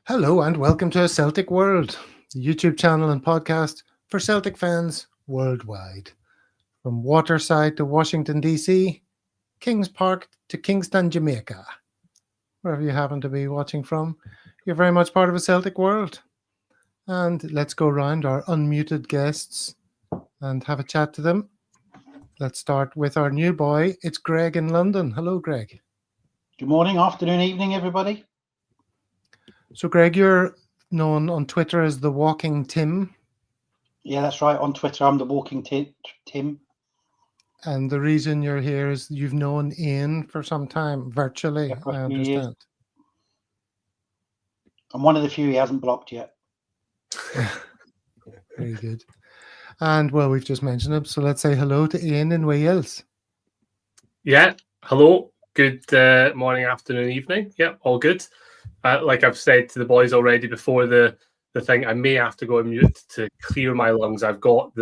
Hello and welcome to Celtic World, the YouTube channel and podcast for Celtic fans worldwide. From Waterside to Washington, D.C., Kings Park to Kingston, Jamaica. Wherever you happen to be watching from, you're very much part of a Celtic world. And let's go round our unmuted guests and have a chat to them. Let's start with our new boy. It's Greg in London. Hello, Greg. Good morning, afternoon, evening, everybody. So, Greg, you're known on Twitter as the Walking Tim. Yeah, that's right. On Twitter, I'm the Walking Tim. And the reason you're here is you've known Ian for some time, virtually, Yeah, for I a few years. understand. I'm one of the few he hasn't blocked yet. Very good. And, well, we've just mentioned him, so let's say hello to Ian in Wales. Yeah, hello. Good morning, afternoon, evening. Yeah, all good. Like I've said to the boys already before the thing, I may have to go on mute to clear my lungs. I've got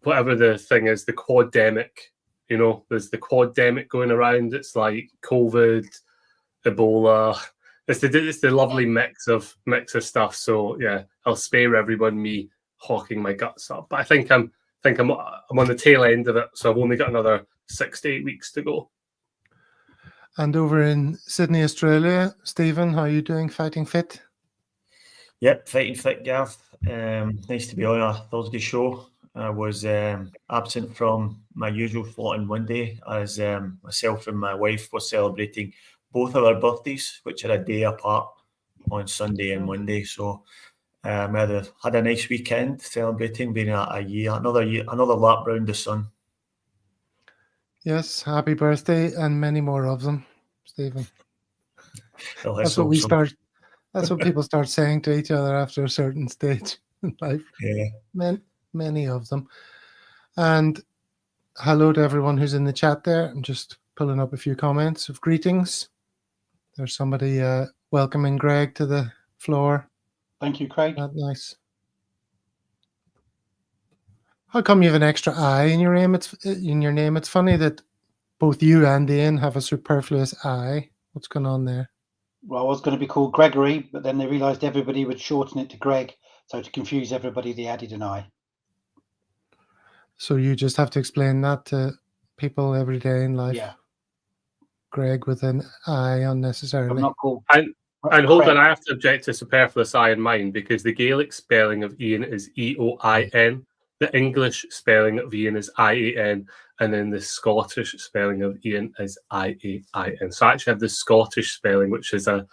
whatever the thing is, the quademic. You know, there's the quademic going around. It's like COVID, Ebola. It's the lovely mix of stuff. So yeah, I'll spare everyone me hawking my guts up. But I think I'm on the tail end of it. So I've only got another 6 to 8 weeks to go. And over in Sydney, Australia, Stephen, how are you doing? Fighting fit? Yep, fighting fit, Gav. Nice to be on a Thursday show. I was absent from my usual slot on Monday as myself and my wife were celebrating both of our birthdays, which are a day apart on Sunday and Monday. So we had a nice weekend celebrating being another lap round the sun. Yes, happy birthday and many more of them, Stephen. That's what people start saying to each other after a certain stage in life. Yeah. Many of them. And hello to everyone who's in the chat there. I'm just pulling up a few comments of greetings. There's somebody welcoming Greg to the floor. Thank you, Craig. That's nice. How come you have an extra I in your name? It's funny that both you and Ian have a superfluous I. What's going on there? Well, I was going to be called Gregory, but then they realised everybody would shorten it to Greg. So to confuse everybody, they added an I. So you just have to explain that to people every day in life. Yeah. Greg with an I unnecessarily. I'm not called. And hold on, I have to object to superfluous I in mine because the Gaelic spelling of Ian is E-O-I-N. The English spelling of Ian is I-A-N, and then the Scottish spelling of Ian is I-A-I-N. So I actually have the Scottish spelling, which is a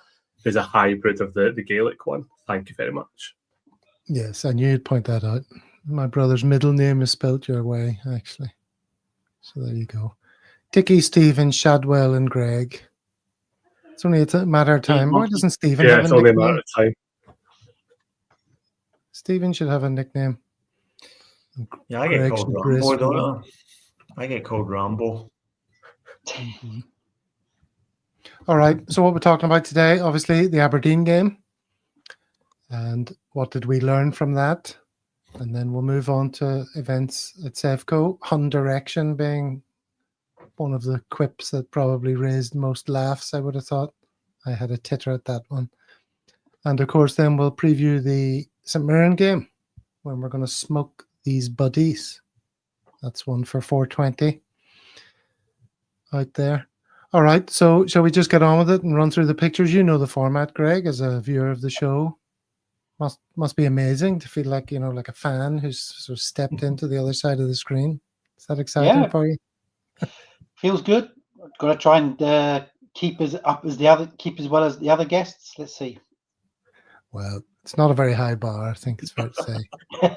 hybrid of the Gaelic one. Thank you very much. Yes, I knew you'd point that out. My brother's middle name is spelt your way, actually. So there you go. Dicky, Stephen, Shadwell, and Greg. It's a matter of time. Why doesn't Stephen have a nickname? Yeah, it's only a matter of time. Stephen should have a nickname. Yeah, I get called Rambo, don't I? I get called Rambo. Mm-hmm. All right, so what we're talking about today, obviously, the Aberdeen game. And what did we learn from that? And then we'll move on to events at Sevco. Hun Direction being one of the quips that probably raised most laughs, I would have thought. I had a titter at that one. And of course, then we'll preview the St Mirren game when we're going to smoke these buddies. That's one for 420 out there. All right, so shall we just get on with it and run through the pictures? You know the format, Greg, as a viewer of the show. Must be amazing to feel like, like a fan who's sort of stepped into the other side of the screen. Is that exciting for you? Feels good. Got to try and keep as well as the other guests. Let's see. Well, it's not a very high bar, I think it's fair to say.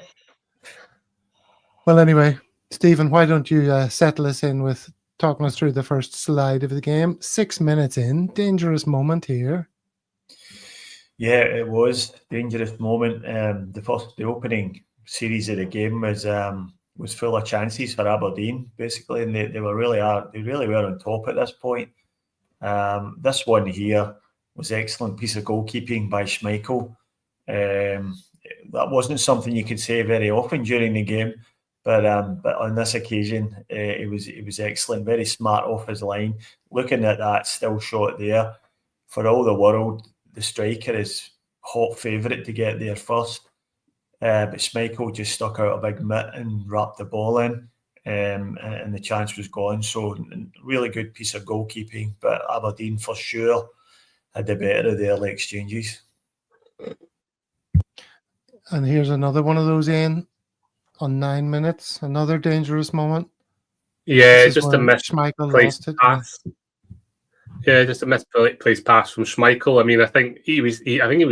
Well, anyway, Stephen, why don't you settle us in with talking us through the first slide of the game? 6 minutes in, dangerous moment here. Yeah, it was dangerous moment. The opening series of the game was full of chances for Aberdeen, basically, and they really were on top at this point. This one here was an excellent piece of goalkeeping by Schmeichel. That wasn't something you could say very often during the game, but on this occasion, it was excellent. Very smart off his line. Looking at that still shot there, for all the world, the striker is hot favourite to get there first. But Schmeichel just stuck out a big mitt and wrapped the ball in, and the chance was gone. So really good piece of goalkeeping, but Aberdeen for sure had the better of the early exchanges. And here's another one of those, Ian, on 9 minutes. Another dangerous moment. Yeah, just a Schmeichel misplaced lost it. pass. Yeah, just a misplaced pass from Schmeichel. I mean, I think he was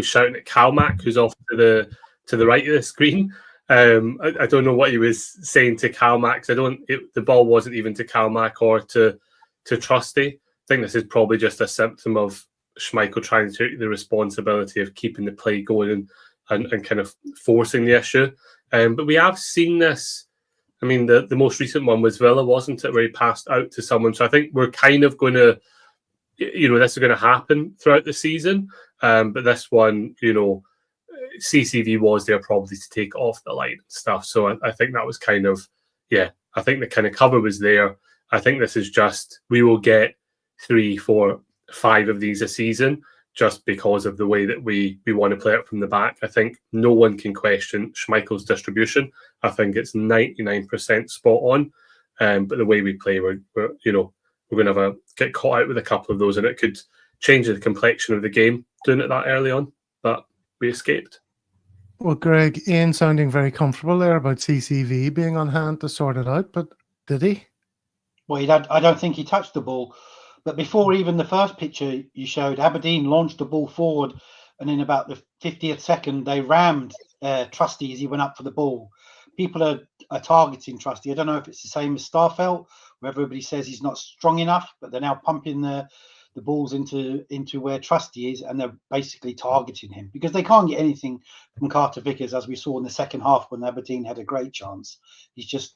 shouting at Kalmak, who's off to the right of the screen. I don't know what he was saying to Kalmak. The ball wasn't even to Kalmak or to Trusty. I think this is probably just a symptom of Schmeichel trying to take the responsibility of keeping the play going and kind of forcing the issue. But we have seen this. I mean, the most recent one was Villa, wasn't it, where he passed out to someone. So I think we're kind of going to, this is going to happen throughout the season. But this one, CCV was there probably to take off the line and stuff. So I think that was kind of, I think the kind of cover was there. I think this is just, we will get 3, 4, 5 of these a season just because of the way that we want to play it from the back. I think no one can question Schmeichel's distribution. I think it's 99% spot on. But the way we play, we're going to get caught out with a couple of those, and it could change the complexion of the game doing it that early on. But we escaped. Well, Greg, Ian sounding very comfortable there about CCV being on hand to sort it out, but did he? Well, I don't think he touched the ball. But before even the first picture you showed, Aberdeen launched the ball forward, and in about the 50th second, they rammed Trusty as he went up for the ball. People are targeting Trusty. I don't know if it's the same as Starfelt, where everybody says he's not strong enough, but they're now pumping the balls into where Trusty is, and they're basically targeting him because they can't get anything from Carter Vickers, as we saw in the second half when Aberdeen had a great chance. He's just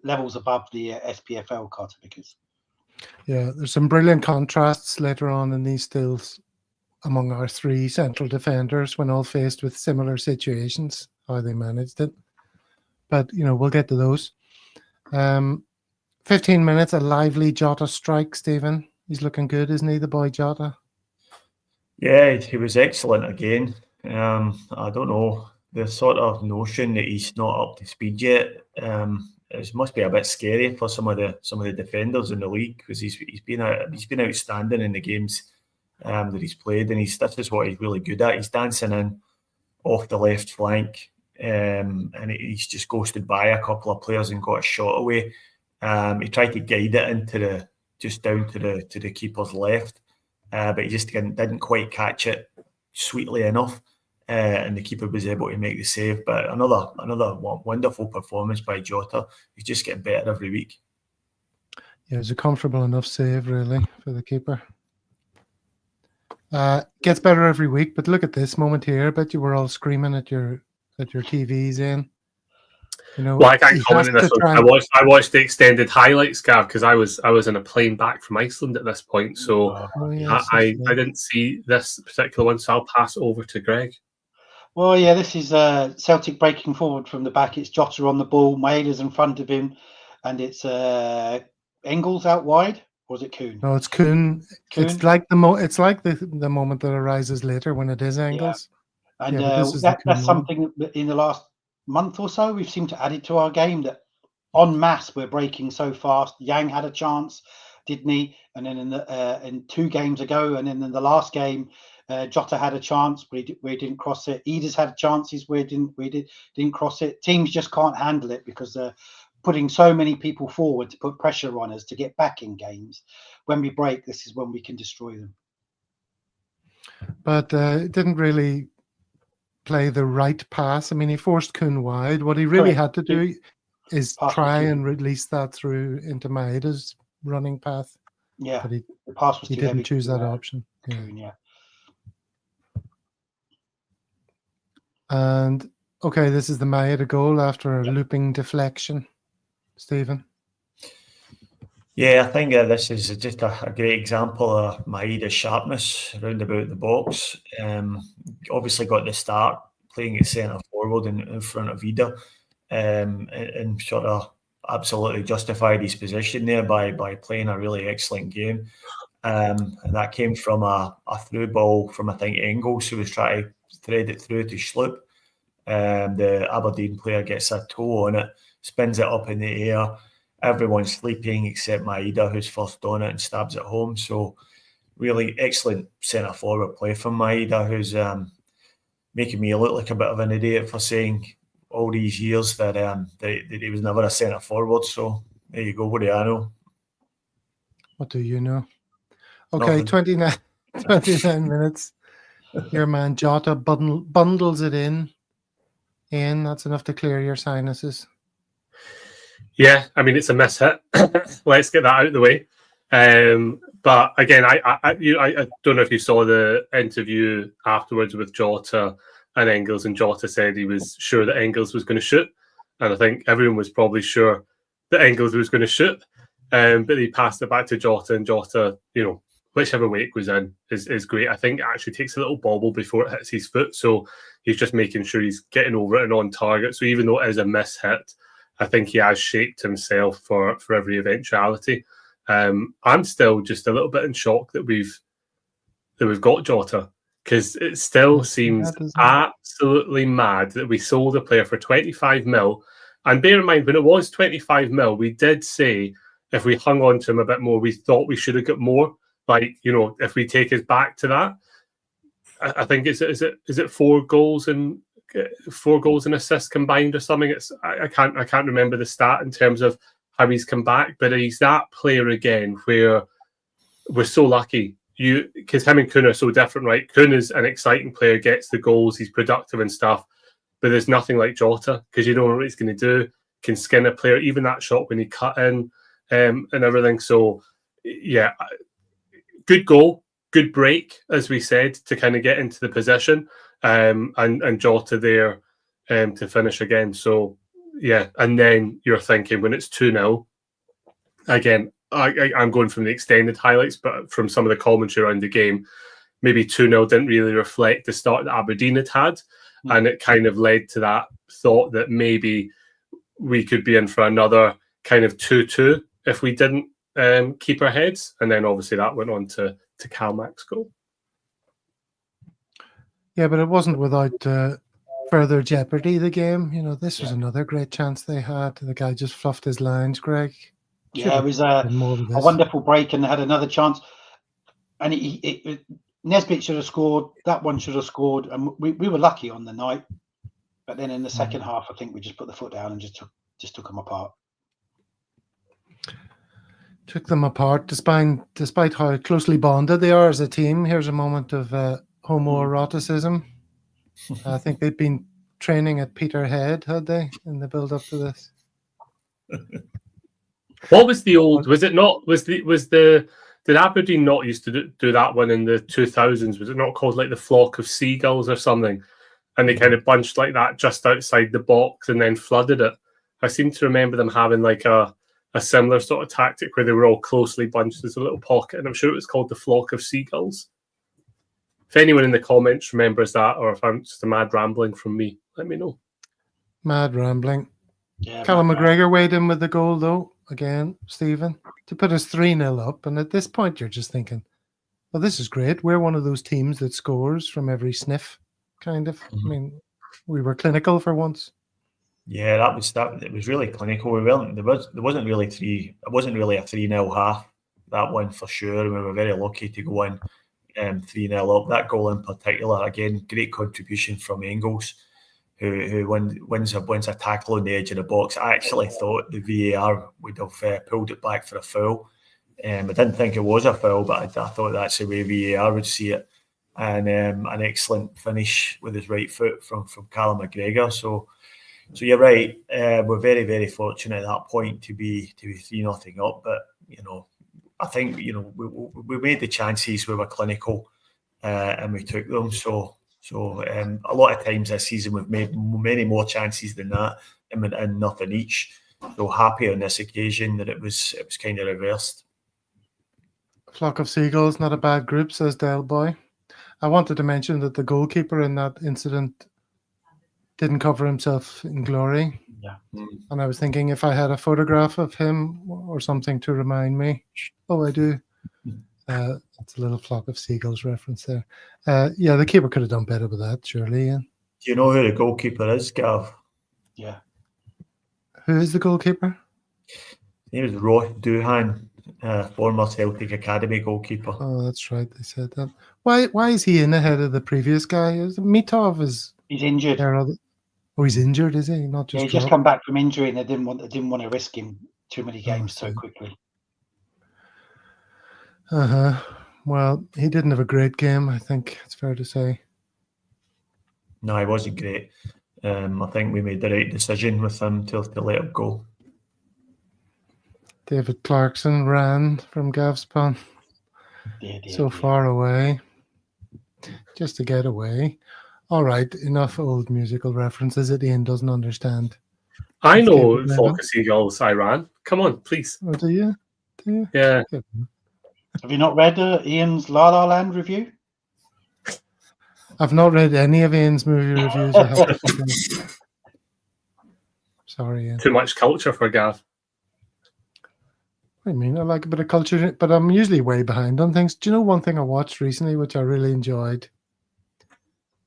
levels above the SPFL, Carter Vickers. Yeah, there's some brilliant contrasts later on in these stills among our 3 central defenders when all faced with similar situations, how they managed it. But, we'll get to those. 15 minutes, a lively Jota strike, Stephen. He's looking good, isn't he, the boy Jota? Yeah, he was excellent again. I don't know, the sort of notion that he's not up to speed yet. It must be a bit scary for some of the defenders in the league, because he's been outstanding in the games that he's played, and this is what he's really good at. He's dancing in off the left flank, and he's just ghosted by a couple of players and got a shot away. He tried to guide it just down to the keeper's left, but he just didn't quite catch it sweetly enough. And the keeper was able to make the save. But another wonderful performance by Jota. He's just getting better every week. Yeah, it was a comfortable enough save, really, for the keeper. Gets better every week, but look at this moment here. I bet you were all screaming at your TVs, Ian. Well, I can't comment on this one. I watched the extended highlights, Gav, because I was in a plane back from Iceland at this point, so I didn't see this particular one. So I'll pass it over to Greg. Well, yeah, this is Celtic breaking forward from the back. It's Jota on the ball, Maeda's in front of him, and it's Engels out wide, or is it Kuhn? No, it's Kuhn. It's like the moment that arises later when it is Engels. Yeah. And that's something that in the last month or so we've seemed to add it to our game, that en masse we're breaking so fast. Yang had a chance, didn't he? And then in 2 games ago, and then in the last game, Jota had a chance where he didn't cross it. Eda's had chances where he didn't cross it. Teams just can't handle it because they're putting so many people forward to put pressure on us to get back in games. When we break, this is when we can destroy them. But it didn't really play the right pass. I mean, he forced Kuhn wide. What he really had to do is try and release that through into Maeda's running path. Yeah, but the pass was he didn't choose that option. Yeah. And okay, this is the Maeda goal after a looping deflection. Stephen? Yeah, I think this is just a great example of Maeda's sharpness around about the box. Obviously got the start playing at centre forward in front of Ida, and sort of absolutely justified his position there by playing a really excellent game. And that came from a through ball from, I think, Engels, who was trying to thread it through to Schlupp. The Aberdeen player gets a toe on it, spins it up in the air. Everyone's sleeping except Maeda, who's first on it and stabs it home. So really excellent centre forward play from Maeda, who's making me look like a bit of an idiot for saying all these years that he was never a centre forward. So there you go. What do I know? What do you know? Okay, Nothing. 29 minutes. Your man Jota bundles it in. Ian, that's enough to clear your sinuses. Yeah, I mean, it's a mishit. Let's get that out of the way. But again, I don't know if you saw the interview afterwards with Jota and Engels, and Jota said he was sure that Engels was going to shoot. And I think everyone was probably sure that Engels was going to shoot. But he passed it back to Jota, and Jota, whichever way it goes in is great. I think it actually takes a little bobble before it hits his foot. So he's just making sure he's getting over it and on target. So even though it is a mishit, I think he has shaped himself for every eventuality. I'm still just a little bit in shock that we've got Jota, because it still seems absolutely mad that we sold a player for 25 mil. And bear in mind, when it was 25 mil, we did say if we hung on to him a bit more, we thought we should have got more. Like, if we take us back to that, I think is it 4 goals and 4 goals and assists combined or something. I can't remember the stat in terms of how he's come back, but he's that player again where we're so lucky. Because him and Kuhn are so different, right? Kuhn is an exciting player, gets the goals, he's productive and stuff, but there's nothing like Jota, because you don't know what he's going to do. Can skin a player, even that shot when he cut in and everything. So yeah, good goal, good break, as we said, to kind of get into the position, and Jota there to finish again. So yeah, and then you're thinking when it's 2-0, again, I'm going from the extended highlights, but from some of the commentary around the game, maybe 2-0 didn't really reflect the start that Aberdeen had, and it kind of led to that thought that maybe we could be in for another kind of 2-2 if we didn't keep our heads, and then obviously that went on to Calmack's goal. Yeah, but it wasn't without further jeopardy, the game. This was another great chance they had. The guy just fluffed his lines, Greg. Yeah, it was a wonderful break, and they had another chance. And Nesbitt should have scored. That one should have scored. And we were lucky on the night. But then in the second half, I think we just put the foot down and just took them apart. Took them apart, despite how closely bonded they are as a team. Here's a moment of homoeroticism. I think they'd been training at Peterhead, had they, in the build-up to this? What was the old? Was it not? Did Aberdeen not used to do that one in the 2000s? Was it not called like the Flock of Seagulls or something? And they kind of bunched like that just outside the box and then flooded it. I seem to remember them having like a similar sort of tactic where they were all closely bunched as a little pocket, and I'm sure it was called the Flock of Seagulls. If anyone in the comments remembers that, or if I'm just a mad rambling from me, let me know. Mad rambling. Yeah, Callum McGregor weighed in with the goal, though, again, Stephen, to put us 3-0 up. And at this point, you're just thinking, well, this is great. We're one of those teams that scores from every sniff, kind of. I mean, we were clinical for once. Yeah, that was really clinical. There wasn't really it wasn't really a 3-0 half, that one for sure. We were very lucky to go in 3-0 up. That goal in particular, again, great contribution from Engels, who wins a tackle on the edge of the box. I actually thought the VAR would have pulled it back for a foul. I didn't think it was a foul, but I thought that's the way VAR would see it. And an excellent finish with his right foot from Callum McGregor. So you're right. We're very, very fortunate at that point to be 3-0 up. But I think we made the chances. We were clinical, and we took them. So a lot of times this season we've made many more chances than that, and nothing each. So happy on this occasion that it was kind of reversed. Flock of Seagulls, not a bad group, says Del Boy. I wanted to mention that the goalkeeper in that incident didn't cover himself in glory. Yeah. And I was thinking if I had a photograph of him or something to remind me. Oh, I do. That's a little flock of seagulls reference there. Yeah, the keeper could have done better with that, surely. Ian. Do you know who the goalkeeper is, Gav? Yeah. Who is the goalkeeper? His name is Ross Doohan, former Celtic Academy goalkeeper. Oh, that's right. They said that. Why is he in ahead of the previous guy? Mitov is He's injured. Oh, he's injured, is he? Not just. Yeah, he just come back from injury, and they didn't want to risk him too many games so quickly. Well, he didn't have a great game, I think it's fair to say. No, he wasn't great. I think we made the right decision with him to let him go. David Clarkson ran from Gav's pun. So far away. Just to get away. All right, enough old musical references that Ian doesn't understand. I know Flock of Seagulls, I ran. Come on, please. Oh, do you? Yeah. Have you not read Ian's La La Land review? I've not read any of Ian's movie reviews. I have to say. Sorry, Ian. Too much culture for Gav. I mean, I like a bit of culture, but I'm usually way behind on things. Do you know one thing I watched recently, which I really enjoyed,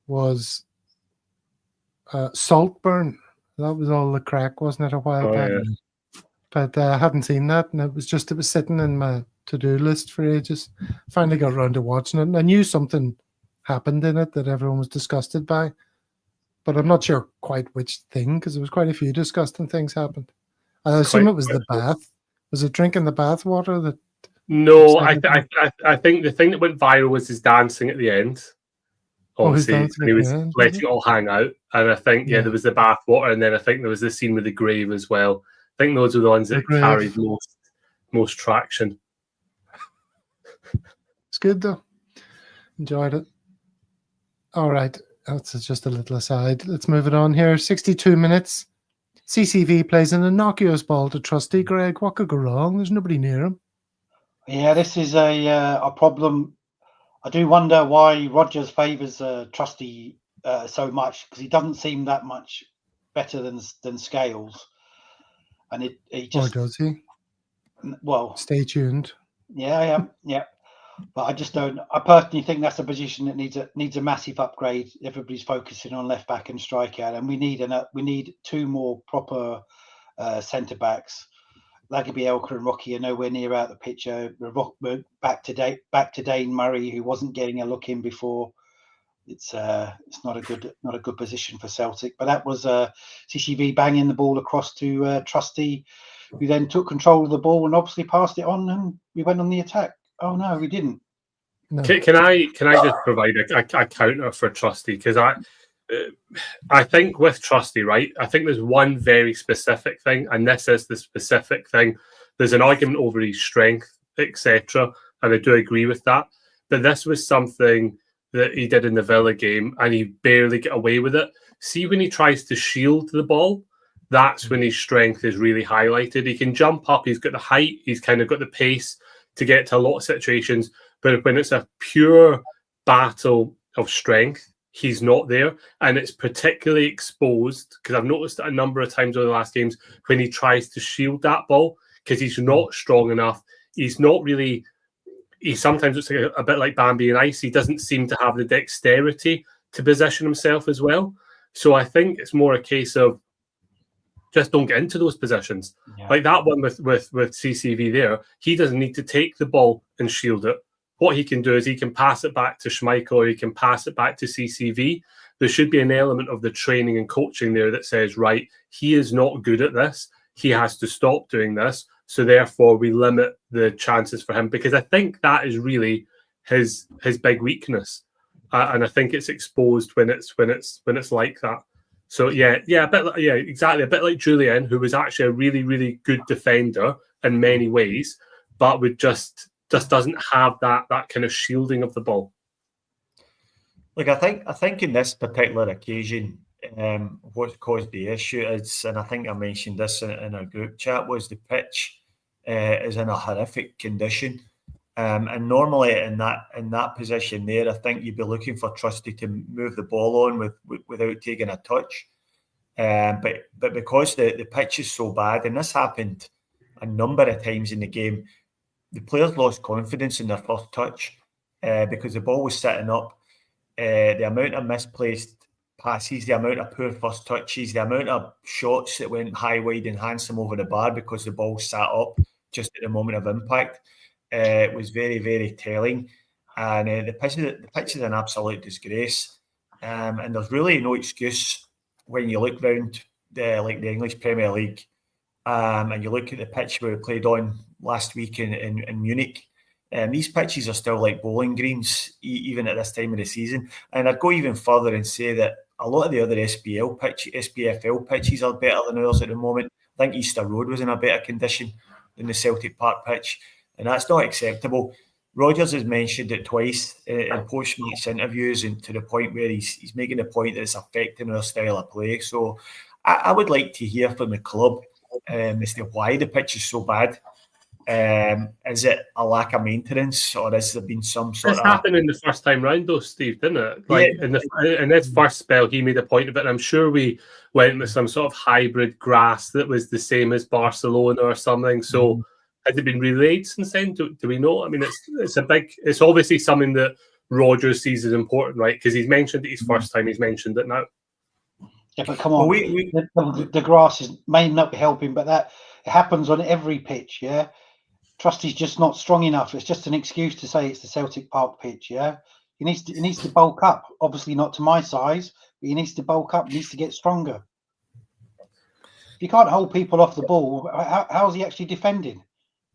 was Saltburn. That was all the crack, wasn't it, a while back? Yeah. But I hadn't seen that, and it was sitting in my to-do list for ages. Finally got around to watching it, and I knew something happened in it that everyone was disgusted by, but I'm not sure quite which thing, because there was quite a few disgusting things happened. I assume it was the bath. Was it drinking the bath water that? No, I think the thing that went viral was his dancing at the end. Obviously, he was letting it all hang out, and I think there was the bath water, and then I think there was the scene with the grave as well. I think those were the ones that carried most traction. It's good though. Enjoyed it. All right, that's just a little aside. Let's move it on here. 62 minutes. CCV plays an innocuous ball to Trusty. Greg, what could go wrong? There's nobody near him. Yeah, this is a problem. I do wonder why Rodgers favours Trusty so much, because he doesn't seem that much better than Scales, and he just. Or does he? Well, stay tuned. Yeah. But I just don't. I personally think that's a position that needs a massive upgrade. Everybody's focusing on left back and striker, and we need two more proper centre backs. Lagerbielke and Rocky are nowhere near out the picture. We're back to Dane Murray, who wasn't getting a look in before. It's not a good position for Celtic. But that was CCV banging the ball across to Trusty, who then took control of the ball and obviously passed it on, and we went on the attack. Oh no, we didn't. No. Can I just provide a counter for Trusty, because I think with Trusty, right, I think there's one very specific thing, and this is the specific thing. There's an argument over his strength, etc., and I do agree with that. But this was something that he did in the Villa game, and he barely got away with it. See, when he tries to shield the ball, that's when his strength is really highlighted. He can jump up, he's got the height, he's kind of got the pace to get to a lot of situations, but when it's a pure battle of strength, he's not there. And it's particularly exposed, because I've noticed it a number of times over the last games, when he tries to shield that ball, because he's not strong enough. He's not really, he sometimes looks like a bit like Bambi and Ice. He doesn't seem to have the dexterity to position himself as well. So I think it's more a case of just don't get into those positions. Yeah. Like that one with CCV there, he doesn't need to take the ball and shield it. What he can do is he can pass it back to Schmeichel, or he can pass it back to CCV. There should be an element of the training and coaching there that says, right, he is not good at this. He has to stop doing this. So therefore we limit the chances for him, because I think that is really his big weakness. And I think it's exposed when it's like that. So exactly. A bit like Julian, who was actually a really, really good defender in many ways, but would just doesn't have that kind of shielding of the ball. Look, I think in this particular occasion, what caused the issue is, and I think I mentioned this in our group chat, was the pitch is in a horrific condition. And normally in that position there, I think you'd be looking for Trusty to move the ball on without taking a touch. But because the pitch is so bad, and this happened a number of times in the game, the players lost confidence in their first touch because the ball was sitting up. The amount of misplaced passes, the amount of poor first touches, the amount of shots that went high, wide and handsome over the bar because the ball sat up just at the moment of impact was very, very telling. And the pitch is an absolute disgrace. And there's really no excuse when you look round the English Premier League and you look at the pitch we played on last week in Munich. These pitches are still like bowling greens, even at this time of the season. And I'd go even further and say that a lot of the other SPFL pitches are better than ours at the moment. I think Easter Road was in a better condition than the Celtic Park pitch, and that's not acceptable. Rodgers has mentioned it twice in post-match interviews, and to the point where he's making the point that it's affecting our style of play. So I would like to hear from the club as to why the pitch is so bad. Is it a lack of maintenance, or has there been some sort This of... happened in the first time round, though, Steve, didn't it? Like in his first spell, he made a point of it. And I'm sure we went with some sort of hybrid grass that was the same as Barcelona or something. So has it been relayed since then? Do we know? I mean, it's obviously something that Rodgers sees as important, right? Because he's mentioned it his first time. He's mentioned it now. Yeah, but come on, the grass may not be helping, but that it happens on every pitch. Yeah. Trusty's just not strong enough. It's just an excuse to say it's the Celtic Park pitch, yeah? He needs to bulk up. Obviously not to my size, but he needs to bulk up. He needs to get stronger. If you can't hold people off the ball, how's he actually defending?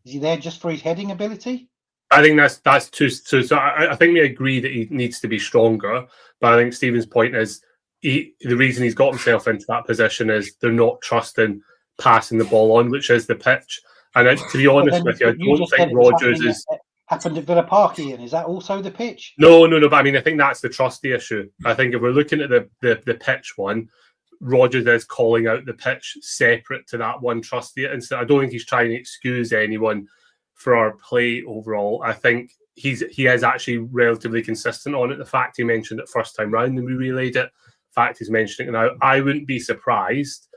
Is he there just for his heading ability? I think that's too. So I think we agree that he needs to be stronger. But I think Stephen's point is the reason he's got himself into that position is they're not trusting passing the ball on, which is the pitch. And to be honest with you, I don't think Rodgers is... Happened at Villa Park, Ian. Is that also the pitch? No. But I mean, I think that's the trusty issue. I think if we're looking at the pitch one, Rodgers is calling out the pitch separate to that one trusty. And so I don't think he's trying to excuse anyone for our play overall. I think he is actually relatively consistent on it. The fact he mentioned it first time round and we relayed it. The fact he's mentioning it now. I wouldn't be surprised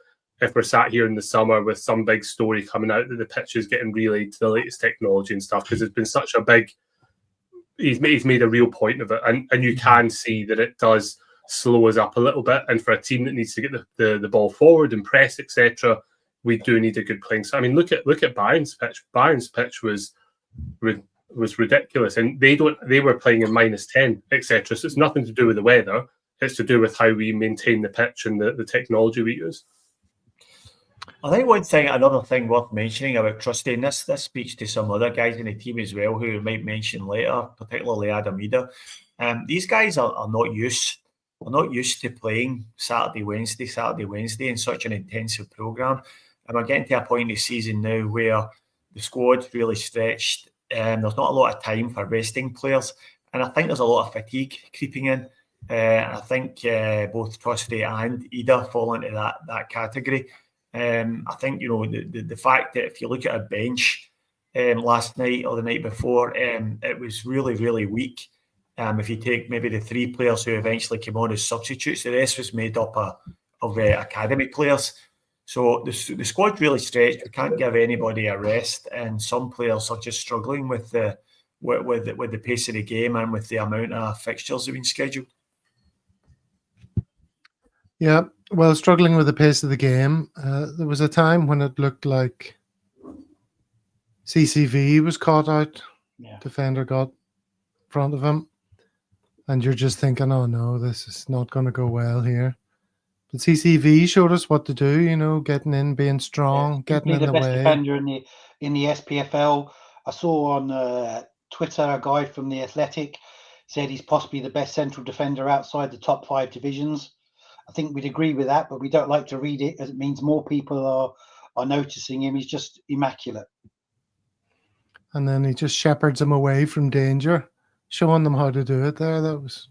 if we're sat here in the summer with some big story coming out that the pitch is getting relayed to the latest technology and stuff, because it's been such a big... He's made a real point of it. And you can see that it does slow us up a little bit. And for a team that needs to get the ball forward and press, etc., we do need a good playing. So, I mean, look at Bayern's pitch. Bayern's pitch was ridiculous. And they were playing in -10, etc. So it's nothing to do with the weather. It's to do with how we maintain the pitch and the technology we use. I think another thing worth mentioning about Trusty, and this speaks to some other guys in the team as well who we might mention later, particularly Adam Ida. These guys are not used to playing Saturday, Wednesday in such an intensive programme. And we're getting to a point in the season now where the squad's really stretched. There's not a lot of time for resting players. And I think there's a lot of fatigue creeping in. I think both Trusty and Ida fall into that category. I think, the fact that if you look at a bench last night or the night before, it was really, really weak. If you take maybe the 3 players who eventually came on as substitutes, the rest was made up of academy players. So the squad's really stretched. We can't give anybody a rest, and some players are just struggling with the pace of the game and with the amount of fixtures that have been scheduled. Yeah, well, struggling with the pace of the game. There was a time when it looked like CCV was caught out. Yeah. Defender got in front of him. And you're just thinking, oh no, this is not going to go well here. But CCV showed us what to do, getting in, being strong, getting in the way. The best defender in the SPFL. I saw on Twitter a guy from the Athletic said he's possibly the best central defender outside the top 5 divisions. I think we'd agree with that, but we don't like to read it as it means more people are noticing him. He's just immaculate. And then he just shepherds them away from danger, showing them how to do it there. That was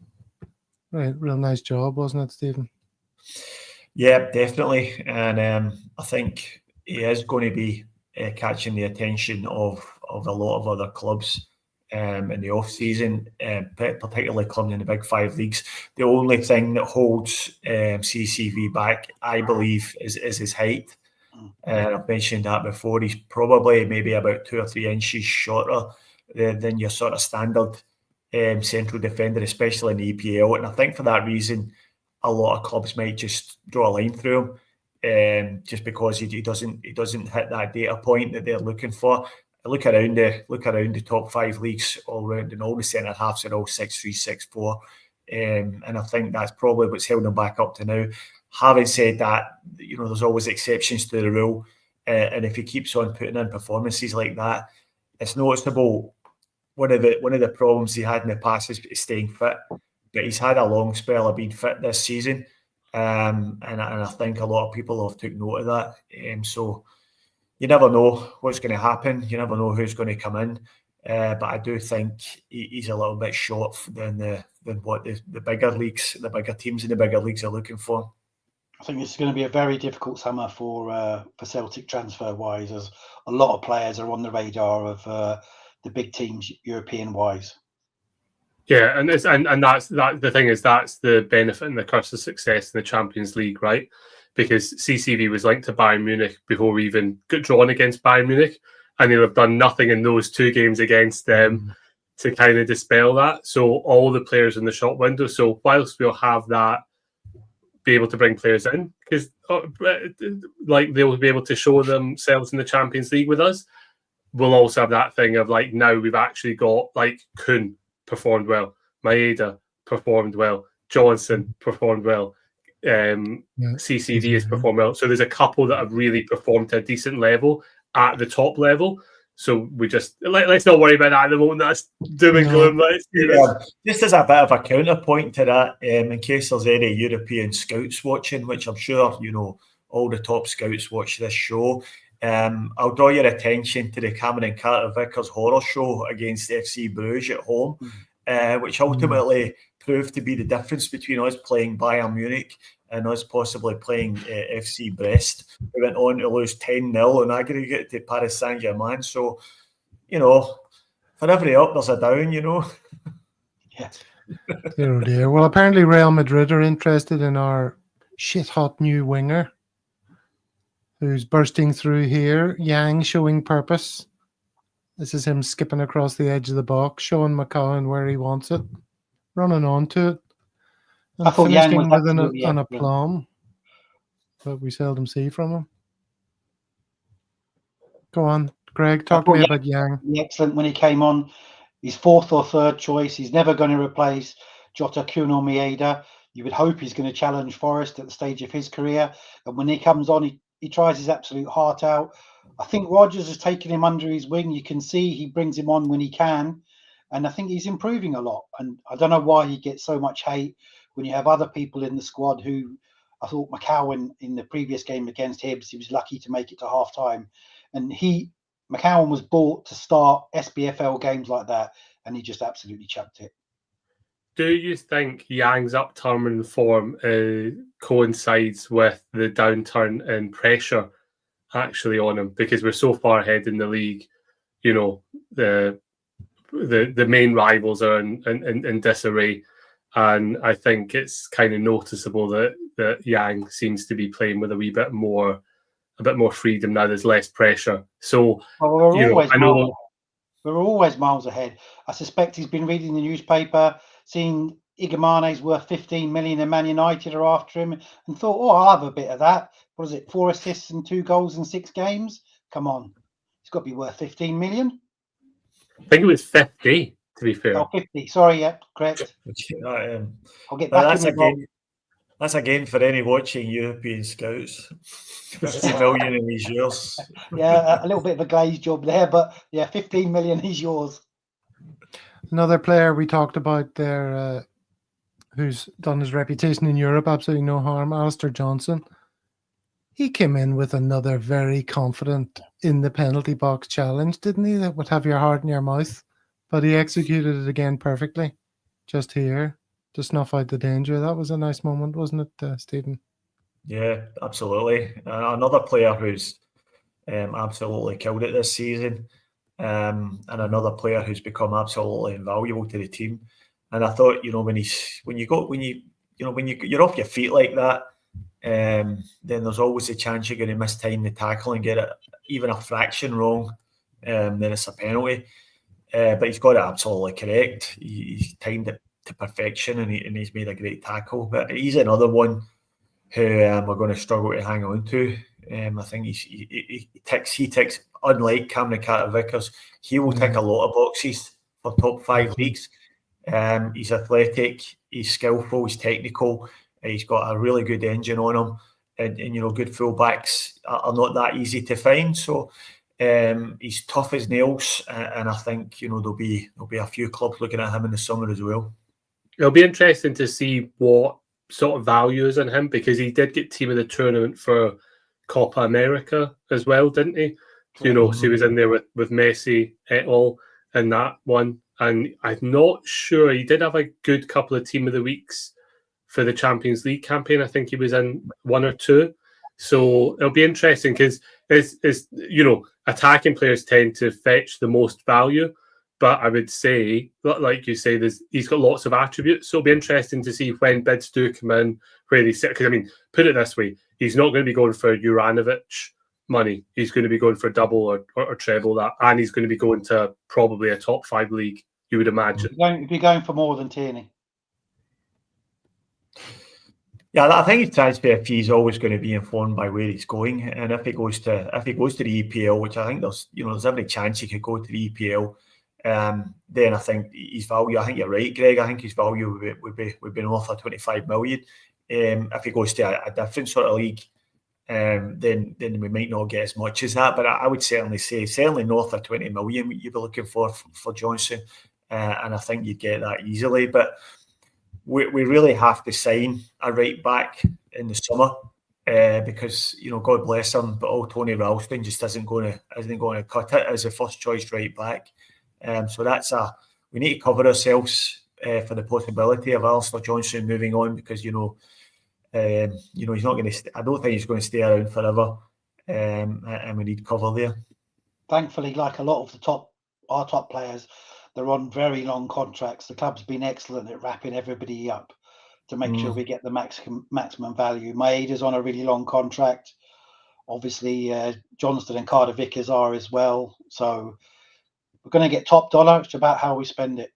real nice job, wasn't it, Stephen? Yeah, definitely. And I think he is going to be catching the attention of a lot of other clubs in the off-season, particularly clubs in the Big 5 leagues. The only thing that holds CCV back, I believe, is his height. And I've mentioned that before. He's probably maybe about 2 or 3 inches shorter than your sort of standard central defender, especially in the EPL. And I think for that reason, a lot of clubs might just draw a line through him, just because he doesn't hit that data point that they're looking for. Look around the top 5 leagues all round, and all the centre halves are all 6'3", 6'4", and I think that's probably what's held him back up to now. Having said that, there's always exceptions to the rule, and if he keeps on putting in performances like that, it's noticeable. One of the problems he had in the past is staying fit, but he's had a long spell of being fit this season, and I think a lot of people have took note of that. So you never know what's going to happen. You never know who's going to come in, but I do think he's a little bit short than what the bigger leagues, the bigger teams in the bigger leagues are looking for. I think it's going to be a very difficult summer for Celtic transfer-wise, as a lot of players are on the radar of the big teams European-wise. Yeah, and that's the thing is, that's the benefit and the curse of success in the Champions League, right? Because CCV was linked to Bayern Munich before we even got drawn against Bayern Munich, and they'll have done nothing in those 2 games against them to kind of dispel that. So all the players in the shop window. So whilst we'll have that, be able to bring players in, because like they'll be able to show themselves in the Champions League with us, we'll also have that thing of like, now we've actually got like Kuhn performed well, Maeda performed well, Johnson performed well, CCV has performed well. So there's a couple that have really performed to a decent level at the top level. So we just let's not worry about that at the moment. That's doom and gloom. Just as a bit of a counterpoint to that, in case there's any European scouts watching, which I'm sure all the top scouts watch this show, I'll draw your attention to the Cameron Carter-Vickers horror show against FC Bruges at home, which ultimately proved to be the difference between us playing Bayern Munich and us possibly playing FC Brest. We went on to lose 10-0 in aggregate to Paris Saint-Germain. So, for every up, there's a down, Yeah. Dear, oh dear. Well, apparently Real Madrid are interested in our shit-hot new winger who's bursting through here. Yang showing purpose. This is him skipping across the edge of the box, showing McCowan where he wants it, running onto it. And I thought Yang was with an excellent, aplomb, but we seldom see from him. Go on, Greg, talk to me about Yang. Excellent when he came on. He's 4th or 3rd choice. He's never going to replace Jota, Kuhn or Maeda. You would hope he's going to challenge Forrest at the stage of his career. And when he comes on, he tries his absolute heart out. I think Rodgers has taken him under his wing. You can see he brings him on when he can. And I think he's improving a lot. And I don't know why he gets so much hate when you have other people in the squad who, I thought McCowan in the previous game against Hibs, he was lucky to make it to half time. And McCowan was bought to start SPFL games like that, and he just absolutely chucked it. Do you think Yang's upturn in form coincides with the downturn in pressure actually on him? Because we're so far ahead in the league, the main rivals are in disarray. And I think it's kind of noticeable that Yang seems to be playing with a bit more freedom now. There's less pressure. So we're always miles ahead. I suspect he's been reading the newspaper, seeing Igamane's worth 15 million and Man United are after him, and thought, I'll have a bit of that. What is it? 4 assists and 2 goals in 6 games? Come on. He's got to be worth 15 million. I think it was 50. To be fair. 50. Sorry, yeah, correct. I'll get back That's again for any watching European scouts. 50 million in these years. Yeah, a little bit of a glazed job there, but yeah, 15 million is yours. Another player we talked about there who's done his reputation in Europe, absolutely no harm, Alistair Johnson. He came in with another very confident in the penalty box challenge, didn't he? That would have your heart in your mouth. But he executed it again perfectly, just here, to snuff out the danger. That was a nice moment, wasn't it, Stephen? Yeah, absolutely. Another player who's absolutely killed it this season, and another player who's become absolutely invaluable to the team. And I thought, when you're off your feet like that, then there's always a chance you're going to miss time the tackle and get it even a fraction wrong. Then it's a penalty. But he's got it absolutely correct. He's timed it to perfection, and he's made a great tackle. But he's another one who we're going to struggle to hang on to. I think he ticks, unlike Cameron Carter-Vickers, he will tick a lot of boxes for top 5 leagues. He's athletic, he's skillful, he's technical, he's got a really good engine on him, and good fullbacks are not that easy to find. So he's tough as nails, and I think there'll be a few clubs looking at him in the summer as well. It'll be interesting to see what sort of value is in him, because he did get team of the tournament for Copa America as well, didn't he? So he was in there with Messi et al. In that one, and I'm not sure, he did have a good couple of team of the weeks for the Champions League campaign. I think he was in 1 or 2. So it'll be interesting, because it's attacking players tend to fetch the most value, but I would say, like you say, he's got lots of attributes. So it'll be interesting to see when bids do come in where they sit. Because put it this way, he's not going to be going for Juranovic money. He's going to be going for double or treble that, and he's going to be going to probably a top 5 league, you would imagine. He'd be going for more than Tierney. Yeah, I think his transfer fee is always going to be informed by where he's going, and if he goes to the EPL, which I think there's every chance he could go to the EPL, then I think his value. I think you're right, Greg. I think his value would be north of 25 million. If he goes to a different sort of league, then we might not get as much as that. But I would certainly say north of 20 million you'd be looking for Johnson, and I think you'd get that easily. But we really have to sign a right back in the summer, because God bless him, but old Tony Ralston just isn't going to cut it as a first choice right back. So we need to cover ourselves for the possibility of Alistair Johnson moving on, because he's not going to. I don't think he's going to stay around forever, and we need cover there. Thankfully, like a lot of our top players, they're on very long contracts. The club's been excellent at wrapping everybody up to make sure we get the maximum value. Maeda's on a really long contract. Obviously, Johnston and Carter-Vickers are as well. So we're going to get top dollar. It's about how we spend it.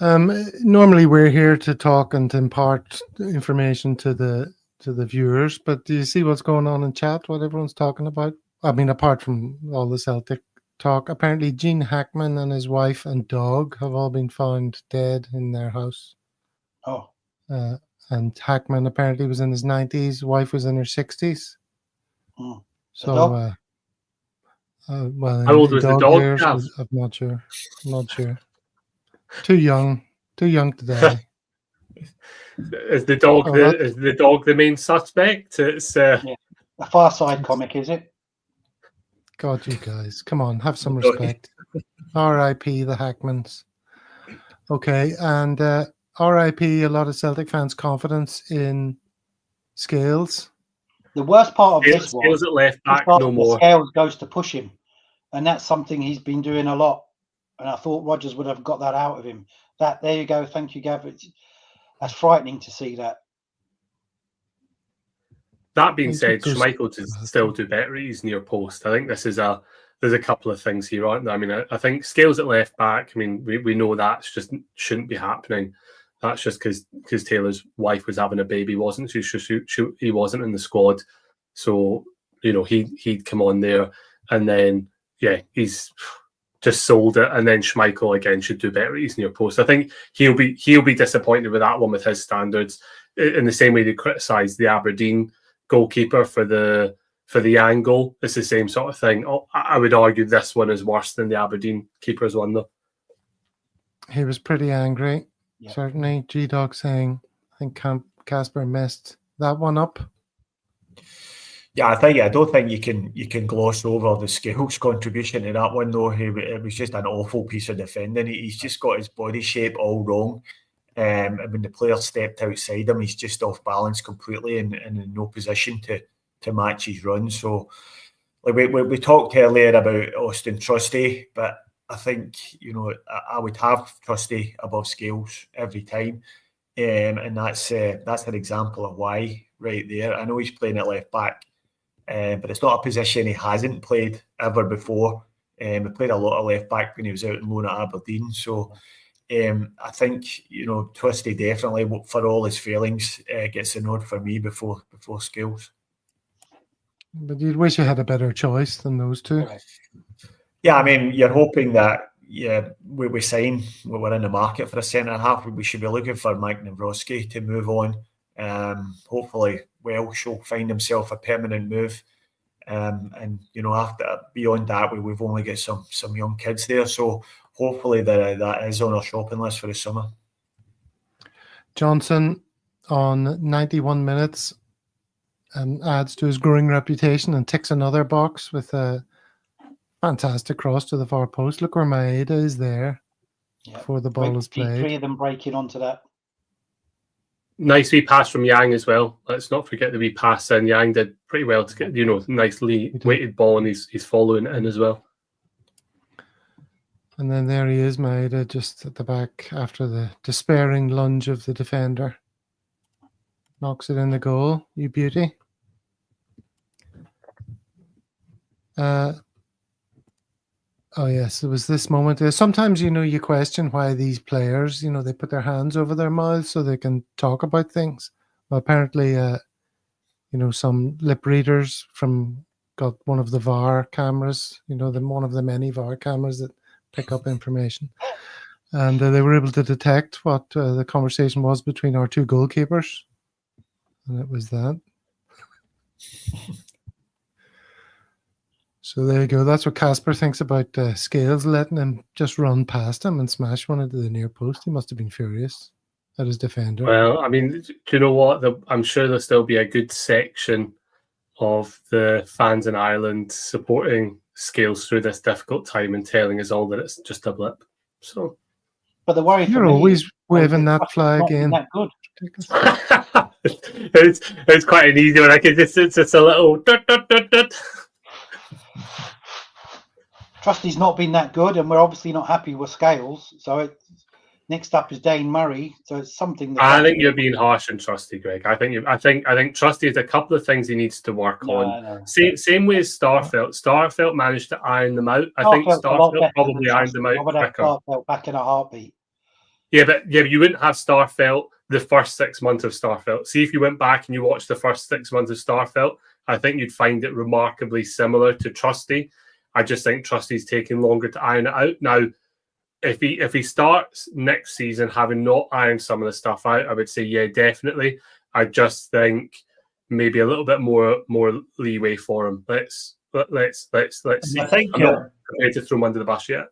Normally we're here to talk and impart information to the viewers, but do you see what's going on in chat, what everyone's talking about? Apart from all the Celtic talk, apparently Gene Hackman and his wife and dog have all been found dead in their house. Oh. And Hackman apparently was in his 90s, wife was in her 60s. So well, how old was the dog? I'm not sure. Too young to die. Is the dog the main suspect? It's a Far Side comic, is it? God, you guys, come on, have some respect. R.I.P. the Hackmans. Okay, and R.I.P. a lot of Celtic fans' confidence in Scales. The worst part of this Scales at left back, no more. Scales goes to push him, and that's something he's been doing a lot. And I thought Rodgers would have got that out of him. There you go. Thank you, Gav. That's frightening to see that. That being said, Schmeichel to still do better at his near post. I think there's a couple of things here, aren't there? I think Scales at left back. We know that's just shouldn't be happening. That's just because Taylor's wife was having a baby, wasn't she? He wasn't in the squad, so he'd come on there, and then he's just sold it, and then Schmeichel again should do better at his near post. I think he'll be disappointed with that one with his standards, in the same way they criticised the Aberdeen goalkeeper for the angle. It's the same sort of thing. I would argue this one is worse than the Aberdeen keeper's one, though. He was pretty angry, certainly. G-Dog saying, I think Casper messed that one up. Yeah, I don't think you can gloss over the Scales contribution to that one, though. It was just an awful piece of defending. He's just got his body shape all wrong. And when the player stepped outside him, he's just off balance completely and in no position to match his run. So, we talked earlier about Austin Trusty, but I think I would have Trusty above Scales every time. and that's an example of why right there. I know he's playing at left back, but it's not a position he hasn't played ever before. He played a lot of left back when he was out on loan at Aberdeen. So I think Twisty definitely, for all his failings, gets a nod for me before Scales. But you'd wish you had a better choice than those two. Yeah, I mean, you're hoping that we sign. We're in the market for a centre half. We should be looking for Mike Nawrocki to move on. Hopefully, Welsh will find himself a permanent move. And after beyond that, we've only got some young kids there. So hopefully that is on our shopping list for the summer. Johnson on 91 minutes adds to his growing reputation and ticks another box with a fantastic cross to the far post. Look where Maeda is there before the ball is played. 3 of them breaking onto that. Nice wee pass from Yang as well. Let's not forget the wee pass in. Yang did pretty well to get, nicely weighted ball, and he's following it in as well. And then there he is, Maeda, just at the back after the despairing lunge of the defender. Knocks it in the goal. You beauty. Oh, yes, there was this moment. Sometimes, you question why these players, they put their hands over their mouths so they can talk about things. Well, apparently, some lip readers got one of the VAR cameras, one of the many VAR cameras that pick up information. And they were able to detect what the conversation was between our two goalkeepers. And it was that. So there you go. That's what Casper thinks about Scales letting him just run past him and smash one into the near post. He must have been furious at his defender. Well, I mean, do you know what? I'm sure there'll still be a good section of the fans in Ireland supporting Scales through this difficult time and telling us all that it's just a blip. So, but the worry you're always waving that flag in. That good. it's quite an easy one. It's a little. Trusty's not been that good, and we're obviously not happy with Scales. So next up is Dane Murray. So it's something. I think you're being harsh on Trusty, Greg. I think Trusty has a couple of things he needs to work on. Same way as Starfelt. Starfelt managed to iron them out. I think Starfelt probably ironed them out quicker. Starfelt back in a heartbeat. Yeah, but you wouldn't have Starfelt the first 6 months of Starfelt. See, if you went back and you watched the first 6 months of Starfelt, I think you'd find it remarkably similar to Trusty. I just think Trusty's taking longer to iron it out. Now, if he starts next season having not ironed some of the stuff out, I would say, yeah, definitely. I just think maybe a little bit more leeway for him. Let's see. I think I'm not prepared to throw him under the bus yet.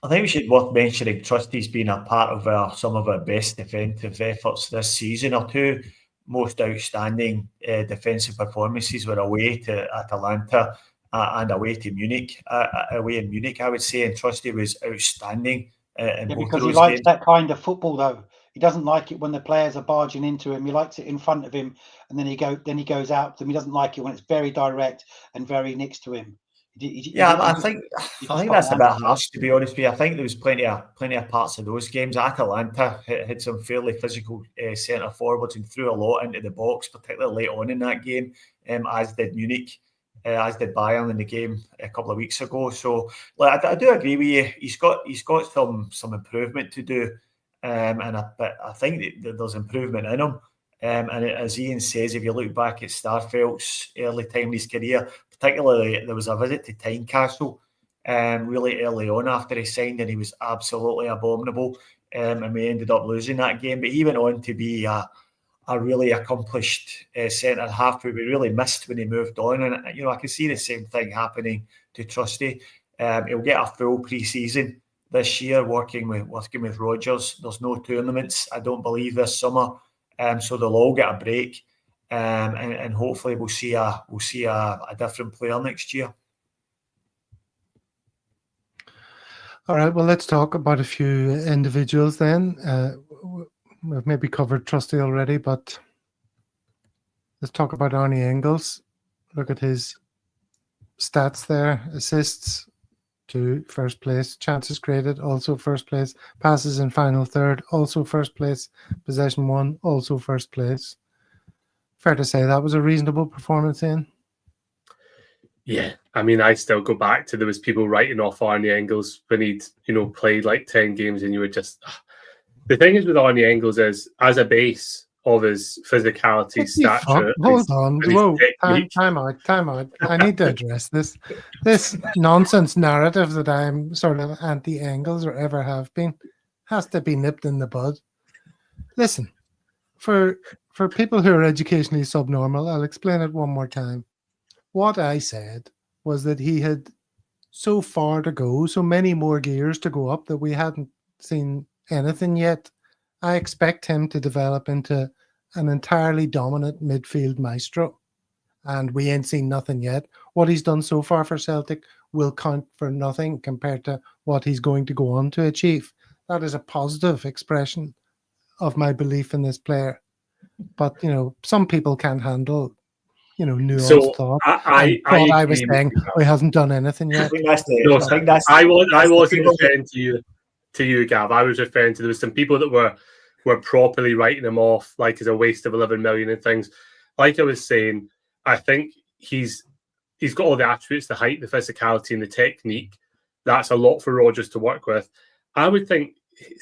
I think we should worth mentioning Trusty's been a part of some of our best defensive efforts this season. Our two most outstanding defensive performances were away to Atalanta and away to Munich. Away in Munich, I would say, and Trusty was outstanding in both because of those he likes games. that kind of football, though. He doesn't like it when the players are barging into him. He likes it in front of him, and then he goes out to them. He doesn't like it when it's very direct and very next to him. I think that's a bit harsh, to be honest with you. I think there was plenty of parts of those games. Atalanta had some fairly physical centre forwards and threw a lot into the box, particularly late on in that game, as did Munich, as did Bayern in the game a couple of weeks ago. So, I do agree with you. He's got some improvement to do, but I think that there's improvement in him. And as Ian says, if you look back at Starfelt's early time in his career, particularly there was a visit to Tynecastle really early on after he signed, and he was absolutely abominable, and we ended up losing that game. But he went on to be a really accomplished centre half who we really missed when he moved on. And I can see the same thing happening to Trusty. He'll get a full pre-season this year working with Rodgers. There's no tournaments, I don't believe, this summer. So they'll all get a break, and hopefully we'll see a different player next year. All right, well, let's talk about a few individuals then. We've maybe covered Trusty already, but let's talk about Arne Engels. Look at his stats there: assists, 2, first place. Chances created, also first place. Passes in final third, also first place. Possession 1, also first place. Fair to say that was a reasonable performance, Ian? Yeah, I mean, I still go back to there was people writing off Arne Engels when he'd, played like 10 games, and you were just... The thing is with Arne Engels is, as a base of his physicality, stature... Hold on. Whoa, time out. I need to address this. This nonsense narrative that I'm sort of anti-Engels or ever have been has to be nipped in the bud. Listen, for people who are educationally subnormal, I'll explain it one more time. What I said was that he had so far to go, so many more gears to go up that we hadn't seen anything yet. I expect him to develop into an entirely dominant midfield maestro, and we ain't seen nothing yet. What he's done so far for Celtic will count for nothing compared to what he's going to go on to achieve. That is a positive expression of my belief in this player. But, some people can't handle, nuanced thought. I was saying he hasn't done anything yet. I wasn't referring to you, Gav. I was referring to there was some people that were properly writing him off like as a waste of 11 million and things. Like I was saying, I think he's got all the attributes, the height, the physicality, and the technique. That's a lot for Rodgers to work with. I would think,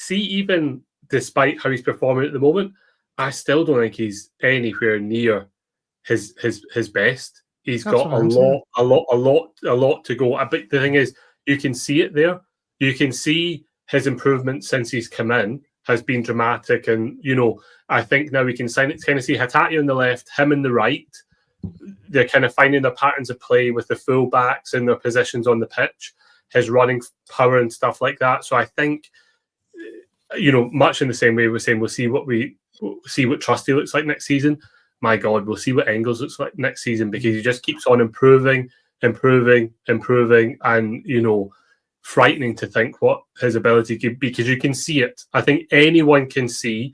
even despite how he's performing at the moment, I still don't think he's anywhere near his best. He's got a lot to go. But the thing is, you can see it there. You can see his improvement since he's come in has been dramatic. And, I think now we can kind of see Hatate on the left, him on the right. They're kind of finding their patterns of play with the full-backs and their positions on the pitch, his running power and stuff like that. So I think, much in the same way we're saying we'll see what Trusty looks like next season. My God, we'll see what Engels looks like next season, because he just keeps on improving, and, frightening to think what his ability could be, because you can see it. I think anyone can see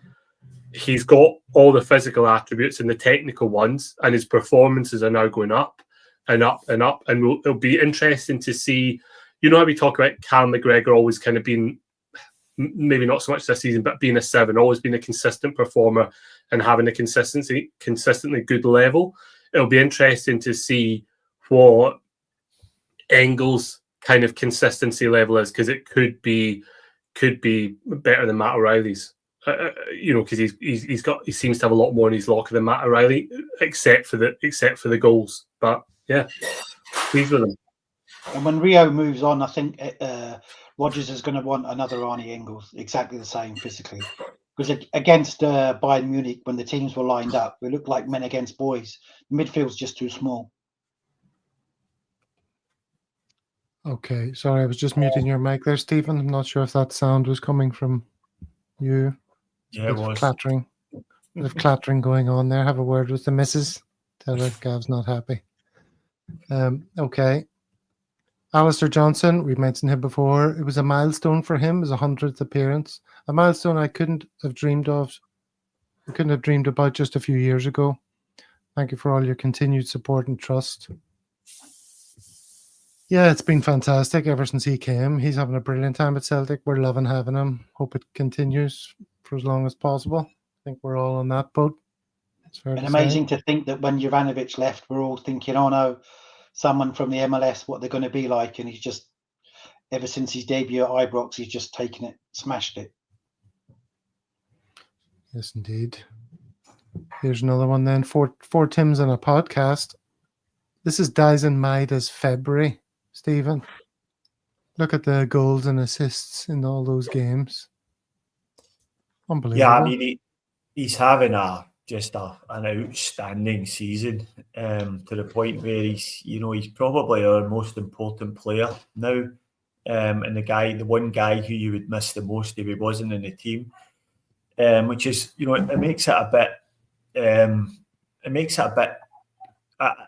he's got all the physical attributes and the technical ones, and his performances are now going up and up and up. And it'll be interesting to see, how we talk about Cal McGregor always kind of being, maybe not so much this season, but being a 7, always being a consistent performer and having a consistently good level. It'll be interesting to see what Engels' kind of consistency level is, because it could be better than Matt O'Reilly's. Because he seems to have a lot more in his locker than Matt O'Reilly, except for the goals. But yeah, pleased with him. And when Rio moves on, I think Rodgers is going to want another Arne Engels, exactly the same physically. Because against Bayern Munich, when the teams were lined up, we looked like men against boys. The midfield's just too small. Okay, sorry, I was just muting your mic there, Stephen. I'm not sure if that sound was coming from you. Yeah, it was. Clattering. Bit of clattering going on there. Have a word with the missus. Tell her Gav's not happy. Okay. Alistair Johnson, we've mentioned him before. It was a milestone for him, his 100th appearance. A milestone I couldn't have dreamed about just a few years ago. Thank you for all your continued support and trust. Yeah, it's been fantastic ever since he came. He's having a brilliant time at Celtic. We're loving having him. Hope it continues for as long as possible. I think we're all on that boat. And amazing to think that when Jovanovic left, we're all thinking, oh no, someone from the MLS, what they're going to be like. And he's just, ever since his debut at Ibrox, he's just taken it, smashed it. Yes, indeed. Here's another one then. Four Tims and a podcast. This is Dyson Maida's February, Stephen. Look at the goals and assists in all those games. Unbelievable. Yeah, I mean, he's having an outstanding season, to the point where he's probably our most important player now, and the one guy who you would miss the most if he wasn't in the team, which is it makes it a bit.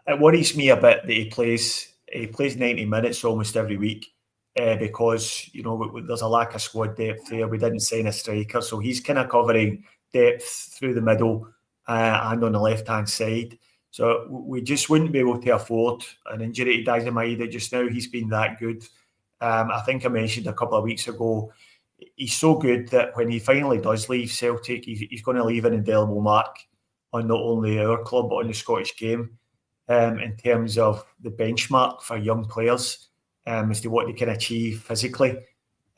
It worries me a bit that he plays 90 minutes almost every week, because there's a lack of squad depth there. We didn't sign a striker, so he's kind of covering depth through the middle and on the left hand side. So we just wouldn't be able to afford an injury to Dyson Maeda just now. He's been that good. I think I mentioned a couple of weeks ago, he's so good that when he finally does leave Celtic, he's going to leave an indelible mark on not only our club but on the Scottish game, in terms of the benchmark for young players, as to what they can achieve physically.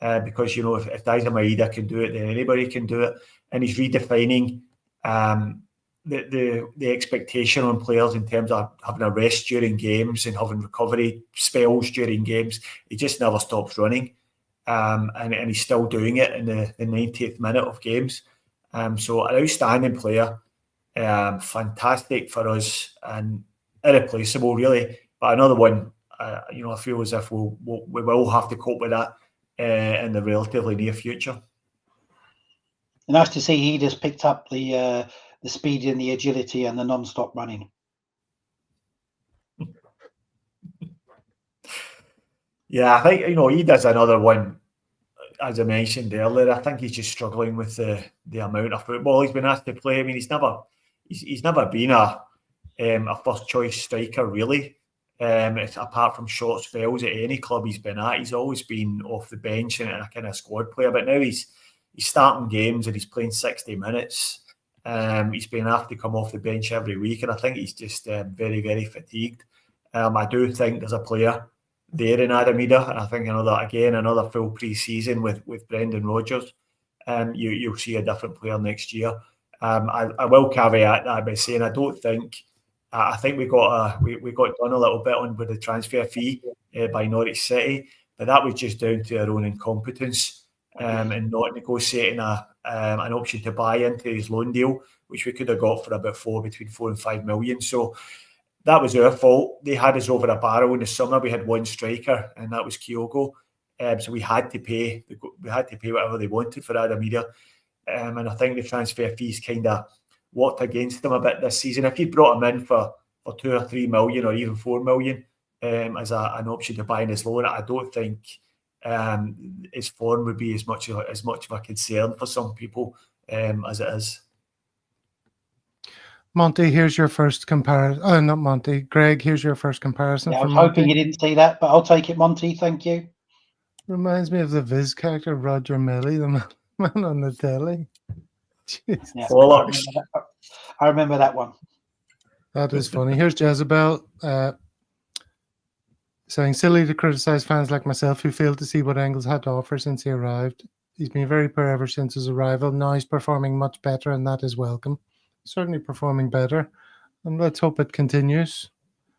Because, you know, if Daiza Maeda can do it, then anybody can do it. And he's redefining the expectation on players in terms of having a rest during games and having recovery spells during games. He just never stops running. And he's still doing it in the 90th minute of games. So an outstanding player, fantastic for us and irreplaceable, really. But another one, you know, I feel as if we will have to cope with that in the relatively near future. Nice to see he just picked up the speed and the agility and the non-stop running. Yeah, I think, you know, he does another one, as I mentioned earlier. I think he's just struggling with the amount of football he's been asked to play. I mean, he's never been a first choice striker, really. Apart from short spells at any club he's been at, he's always been off the bench and a kind of squad player. But now he's starting games and he's playing 60 minutes. He's been asked to come off the bench every week, and I think he's just very, very fatigued. I do think there's a player there in Adamida, and I think another full pre-season with Brendan-Rodgers. You'll see a different player next year. I will caveat that by saying I don't think. I think we got done a little bit on with the transfer fee by Norwich City, but that was just down to our own incompetence and not negotiating an option to buy into his loan deal, which we could have got for about between 4 and 5 million. So that was our fault. They had us over a barrel in the summer. We had one striker, and that was Kyogo. So we had to pay whatever they wanted for Adamida. And I think the transfer fees kind of worked against them a bit this season. If you brought him in for 2 or 3 million or even 4 million as an option to buy in his loan, I don't think his form would be as much of a concern for some people as it is. Monty, here's your first comparison. Not Monty. Greg, here's your first comparison. Yeah, I was from hoping Monty. you didn't see that, but I'll take it, Monty. Thank you. Reminds me of the Viz character, Roger Millie, the man on the telly. Jesus. Yeah, Bollocks. I remember that one. That is funny. Here's Jezebel saying, silly to criticise fans like myself who failed to see what Engels had to offer since he arrived. He's been very poor ever since his arrival. Now he's performing much better, and that is welcome. Certainly performing better, and let's hope it continues.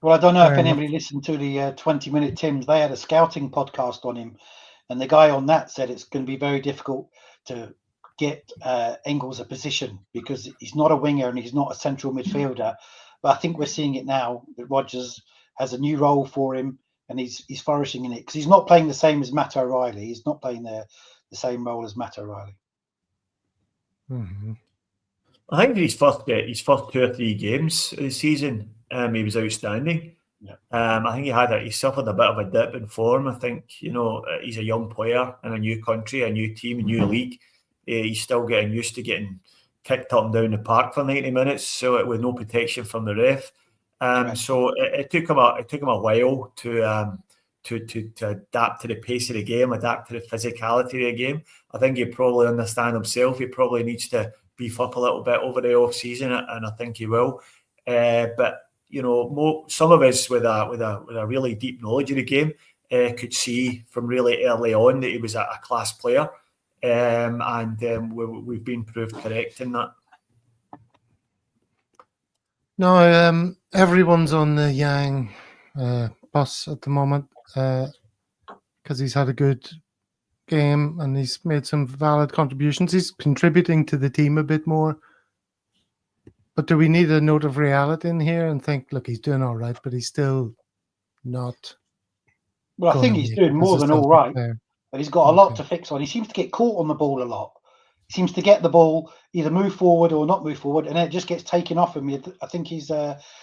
Well, I don't know if anybody listened to the 20-minute Tims. They had a scouting podcast on him, and the guy on that said it's going to be very difficult to get Engels a position because he's not a winger and he's not a central midfielder. But I think we're seeing it now that Rodgers has a new role for him, and he's flourishing in it because he's not playing the same as Matt O'Reilly. He's not playing the same role as Matt O'Reilly. Mm-hmm. I think his first 2 or 3 games of the season, he was outstanding. Yeah. I think he suffered a bit of a dip in form. I think, you know, he's a young player in a new country, a new team, a new league. He's still getting used to getting kicked up and down the park for 90 minutes, so with no protection from the ref. Right. So it took him a while to adapt to the pace of the game, adapt to the physicality of the game. I think he probably understands himself. He probably needs to beef up a little bit over the off season, and I think he will. But you know, some of us with a really deep knowledge of the game could see from really early on that he was a class player, and we've been proved correct in that. No, everyone's on the Yang bus at the moment because he's had a good game and he's made some valid contributions. He's contributing to the team a bit more. But do we need a note of reality in here and think, look, he's doing all right, but he's still not? Well, I think he's doing more than all right, but he's got a lot to fix on. He seems to get caught on the ball a lot. He seems to get the ball, either move forward or not move forward, and then it just gets taken off him. I think his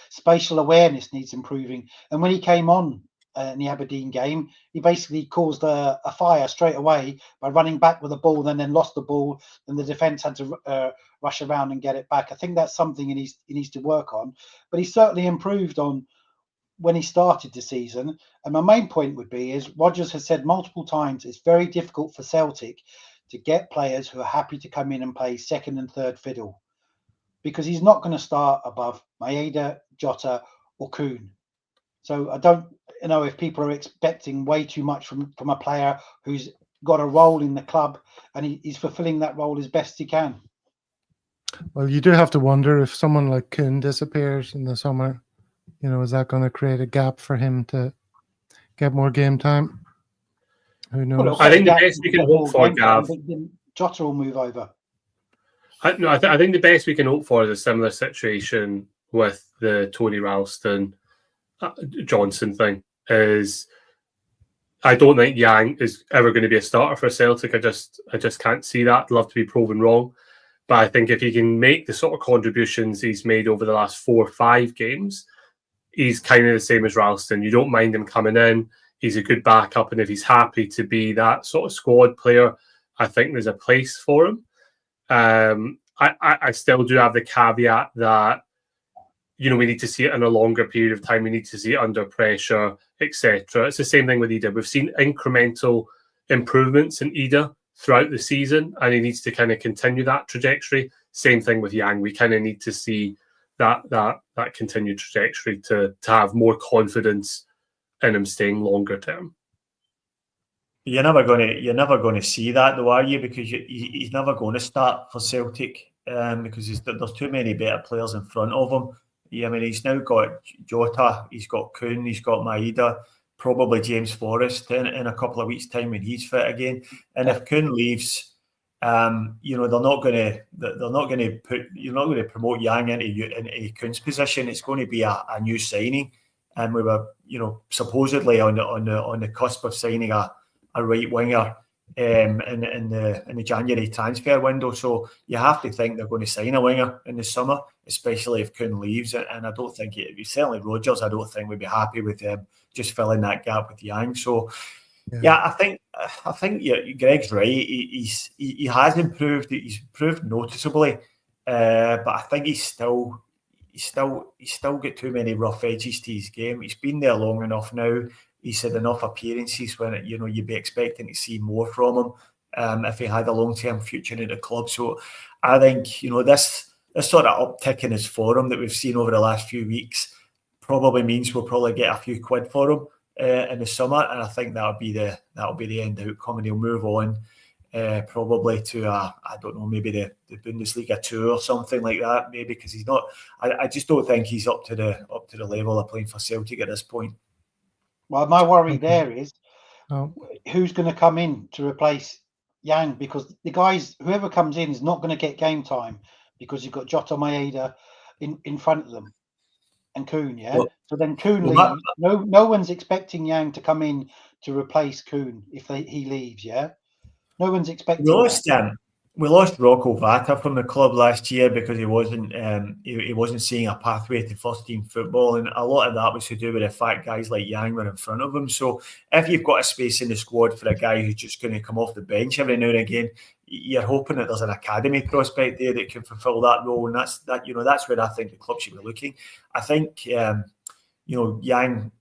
spatial awareness needs improving. And when he came on in the Aberdeen game, he basically caused a fire straight away by running back with the ball, and then lost the ball, and the defence had to rush around and get it back. I think that's something he needs to work on. But he's certainly improved on when he started the season. And my main point would be is Rodgers has said multiple times it's very difficult for Celtic to get players who are happy to come in and play second and third fiddle, because he's not going to start above Maeda, Jota or Kuhn. So I don't know if people are expecting way too much from a player who's got a role in the club and he's fulfilling that role as best he can. Well, you do have to wonder if someone like Kuhn disappears in the summer, is that going to create a gap for him to get more game time? Who knows? Well, I think the best we can hope for, Gav, Jota will move over. I think the best we can hope for is a similar situation with the Tony Ralston Johnson thing. Is I don't think Yang is ever going to be a starter for Celtic. I just can't see that. I'd love to be proven wrong, but I think if he can make the sort of contributions he's made over the last 4 or 5 games, he's kind of the same as Ralston. You don't mind him coming in. He's a good backup, and if he's happy to be that sort of squad player, I think there's a place for him. I still do have the caveat that we need to see it in a longer period of time. We need to see it under pressure, etc. It's the same thing with Ida. We've seen incremental improvements in Ida throughout the season, and he needs to kind of continue that trajectory. Same thing with Yang. We kind of need to see that continued trajectory to have more confidence in him staying longer term. You're never going to see that, though, are you? Because he's never going to start for Celtic because there's too many better players in front of him. I mean, he's now got Jota, he's got Kuhn, he's got Maeda, probably James Forrest in a couple of weeks' time when he's fit again. And if Kuhn leaves, you're not going to promote Yang into Kuhn's position. It's going to be a new signing, and we were supposedly on the cusp of signing a right winger in the January transfer window. So you have to think they're going to sign a winger in the summer, especially if Kuhn leaves. And I don't think certainly Rodgers, I don't think would be happy with just filling that gap with Yang. So yeah, I think Greg's right. He has improved. He's improved noticeably, but I think he's still got too many rough edges to his game. He's been there long enough now. He's had enough appearances when you'd be expecting to see more from him if he had a long-term future in the club. So I think this sort of uptick in his form that we've seen over the last few weeks probably means we'll probably get a few quid for him in the summer, and I think that'll be the end outcome, and he'll move on probably to I don't know, maybe the Bundesliga 2 or something like that, maybe, because he's not. I just don't think he's up to the level of playing for Celtic at this point. Well, my worry there is who's going to come in to replace Yang, because the guys, whoever comes in, is not going to get game time because you've got Jota, Maeda in front of them and Kuhn, yeah? Well, so then Kuhn leaves. No one's expecting Yang to come in to replace Kuhn if he leaves, yeah? No one's expecting We lost Rocco Vata from the club last year because he wasn't seeing a pathway to first team football, and a lot of that was to do with the fact guys like Yang were in front of him. So if you've got a space in the squad for a guy who's just going to come off the bench every now and again, you're hoping that there's an academy prospect there that can fulfil that role, and that's where I think the club should be looking. I think Yang,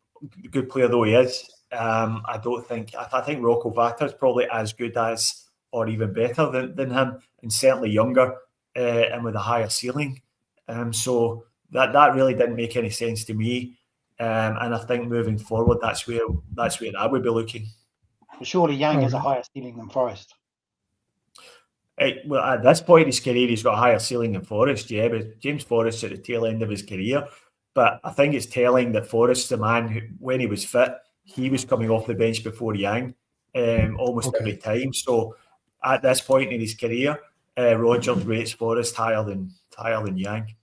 good player though he is, I think Rocco Vata is probably as good as, or even better than him, and certainly younger and with a higher ceiling. So that really didn't make any sense to me. And I think moving forward, that's where I would be looking. But surely Yang has a higher ceiling than Forrest. Well, at this point in his career, he's got a higher ceiling than Forrest, yeah. But James Forrest's at the tail end of his career. But I think it's telling that Forrest's the man who, when he was fit, he was coming off the bench before Yang almost every time. So at this point in his career, Rodgers rates Forrest higher than Yang.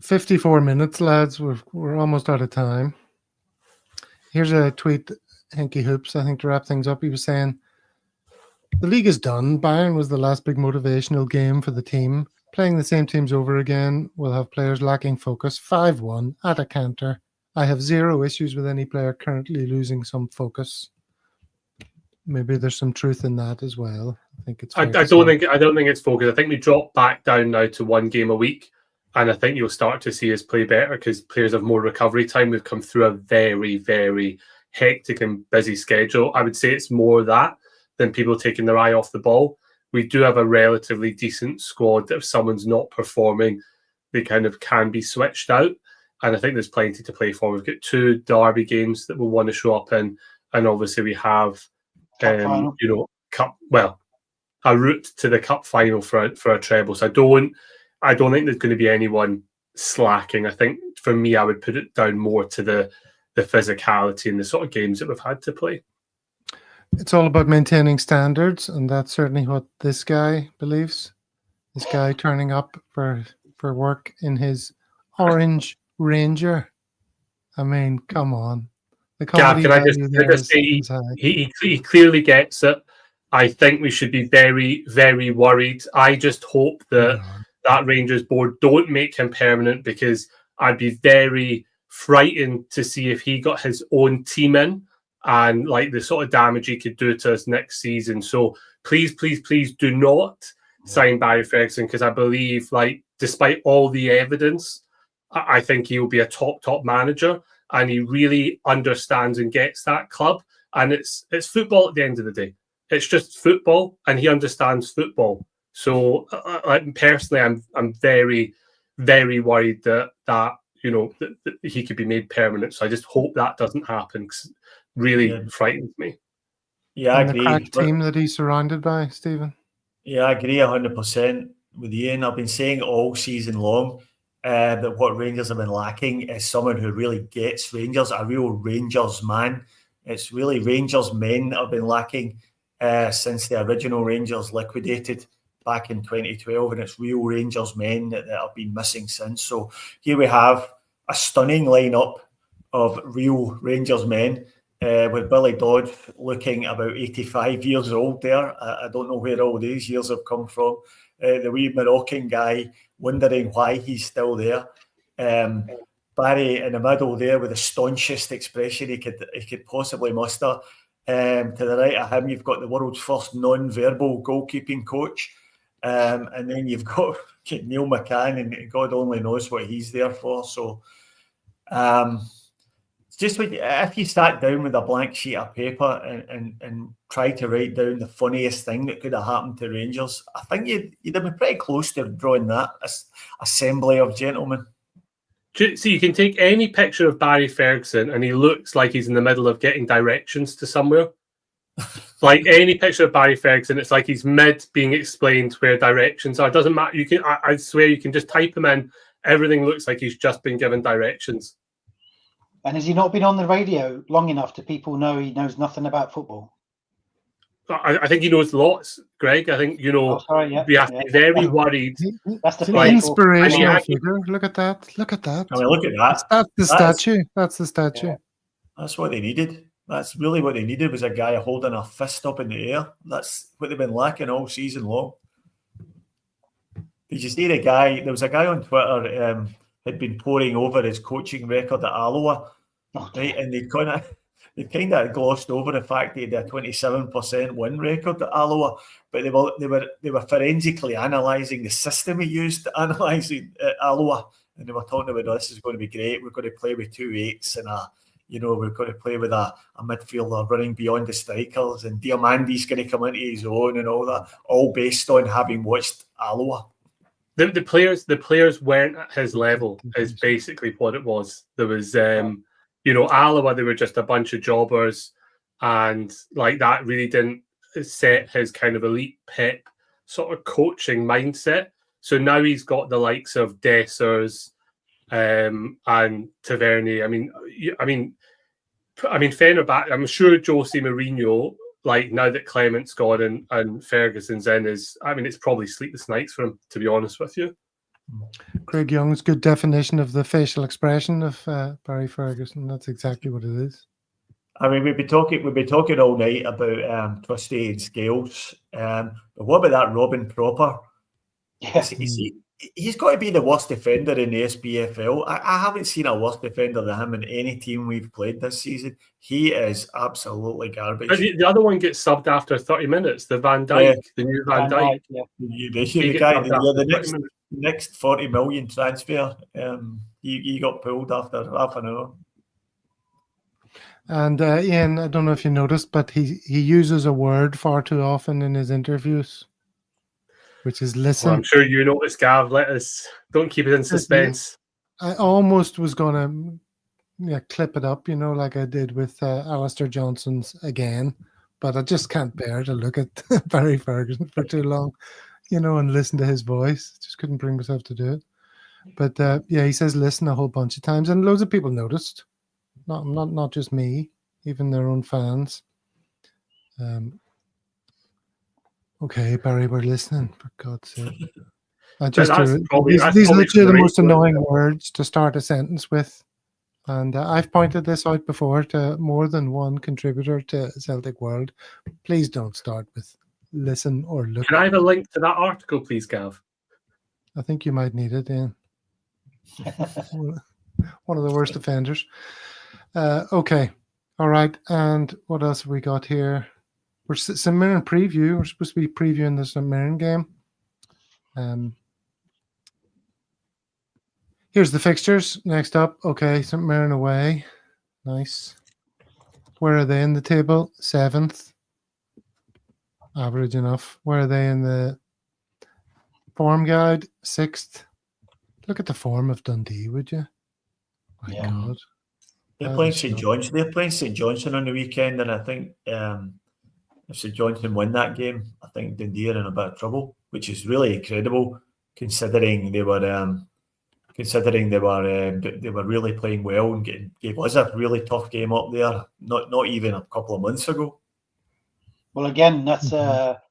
54 minutes, lads. We're almost out of time. Here's a tweet, Henky Hoops, I think, to wrap things up. He was saying, the league is done. Bayern was the last big motivational game for the team. Playing the same teams over again will have players lacking focus. 5-1 at a canter. I have zero issues with any player currently losing some focus. Maybe there's some truth in that as well. I think it's. I don't think it's focus. I think we dropped back down now to one game a week, And I think you'll start to see us play better because players have more recovery time. We've come through a very, very hectic and busy schedule. I would say it's more that than people taking their eye off the ball. We do have a relatively decent squad that if someone's not performing, they kind of can be switched out. And I think there's plenty to play for. We've got 2 derby games that we'll want to show up in. And obviously we have, Cup a route to the cup final for a treble. So I don't think there's going to be anyone slacking. I think for me, I would put it down more to the physicality and the sort of games that we've had to play. It's all about maintaining standards, and that's certainly what this guy believes. This guy turning up for work in his orange Ranger. I mean, come on. Gav, can I just say he clearly gets it. I think we should be very, very worried. I just hope that Rangers board don't make him permanent, because I'd be very frightened to see if he got his own team in and like the sort of damage he could do to us next season. So please, please, please do not sign Barry Ferguson, because I believe, like, despite all the evidence, I think he will be a top manager, and he really understands and gets that club. And it's football at the end of the day. It's just football, and he understands football. So personally, I'm very, very worried that he could be made permanent. So I just hope that doesn't happen, because it really frightens me. Yeah, I agree. The crack team that he's surrounded by, Stephen. Yeah, I agree 100% with Ian. I've been saying all season long that what Rangers have been lacking is someone who really gets Rangers, a real Rangers man. It's really Rangers men that have been lacking since the original Rangers liquidated back in 2012, and it's real Rangers men that have been missing since. So here we have a stunning lineup of real Rangers men, with Billy Dodd looking about 85 years old there. I don't know where all these years have come from. The wee Moroccan guy wondering why he's still there. Barry in the middle there with the staunchest expression he could possibly muster. To the right of him, you've got the world's first non-verbal goalkeeping coach. And then you've got Neil McCann, and God only knows what he's there for. So just if you sat down with a blank sheet of paper and tried to write down the funniest thing that could have happened to Rangers, I think you'd have been pretty close to drawing that assembly of gentlemen. So you can take any picture of Barry Ferguson and he looks like he's in the middle of getting directions to somewhere. Like any picture of Barry Ferguson, it's like he's mid being explained where directions are. It doesn't matter. You can, I swear, you can just type him in. Everything looks like he's just been given directions. And has he not been on the radio long enough to people know he knows nothing about football? I think he knows lots, Greg. I think, we have to be very worried. That's the inspirational figure. Look at that. Look at that. I mean, look at that. That's the statue. That's the statue. Yeah. That's what they needed. That's really what they needed, was a guy holding a fist up in the air. That's what they've been lacking all season long. Did you see the guy? There was a guy on Twitter had been poring over his coaching record at Alloa, right? And they kind of glossed over the fact that he had a 27% win record at Alloa, but they were forensically analysing the system he used to analyse Alloa, and they were talking about, this is going to be great. We're going to play with 2 8s and we're going to play with a midfielder running beyond the strikers, and Diamandi's going to come into his own and all that, all based on having watched Alloa. The players weren't at his level, is basically what it was. There was, Alloa, they were just a bunch of jobbers, and like that really didn't set his kind of elite Pep sort of coaching mindset. So now he's got the likes of Dessers and Tavernier. I mean, Fenerbahce. I'm sure Jose Mourinho, like now that Clement's gone and Ferguson's in, it's probably sleepless nights for him, to be honest with you. Craig Young's good definition of the facial expression of Barry Ferguson. That's exactly what it is. I mean, we'd be talking all night about Trusty and Scales. But what about that Robin Proper? Yes, he's got to be the worst defender in the SPFL. I haven't seen a worse defender than him in any team we've played this season. He is absolutely garbage. But the other one gets subbed after 30 minutes. The Van Dijk, the new Van Dijk. Yeah. The next 40 million transfer, he got pulled after half an hour. And Ian, I don't know if you noticed, but he uses a word far too often in his interviews, which is listen. Well, I'm sure you noticed, Gav. Don't keep it in suspense. I almost was going to clip it up, like I did with Alistair Johnson's again, but I just can't bear to look at Barry Ferguson for too long, and listen to his voice. Just couldn't bring myself to do it. But he says listen a whole bunch of times, and loads of people noticed. Not just me, even their own fans. Okay, Barry, we're listening, for God's sake. These are literally the most annoying words to start a sentence with. And I've pointed this out before to more than one contributor to Celtic World. Please don't start with listen or look. Can I have a link to that article, please, Gav? I think you might need it, Ian. One of the worst offenders. Okay. All right. And what else have we got here? We're St. Mirren preview. We're supposed to be previewing the St. Mirren game. Here's the fixtures. Next up. Okay. St. Mirren away. Nice. Where are they in the table? 7th. Average enough. Where are they in the form guide? 6th. Look at the form of Dundee, would you? My God. They're playing St. Johnstone. They're playing St. Johnstone on the weekend, and I think if St. Johnstone win that game, I think Dundee are in a bit of trouble, which is really incredible considering they were really playing well and gave us a really tough game up there. Not even a couple of months ago. Well, again, that's a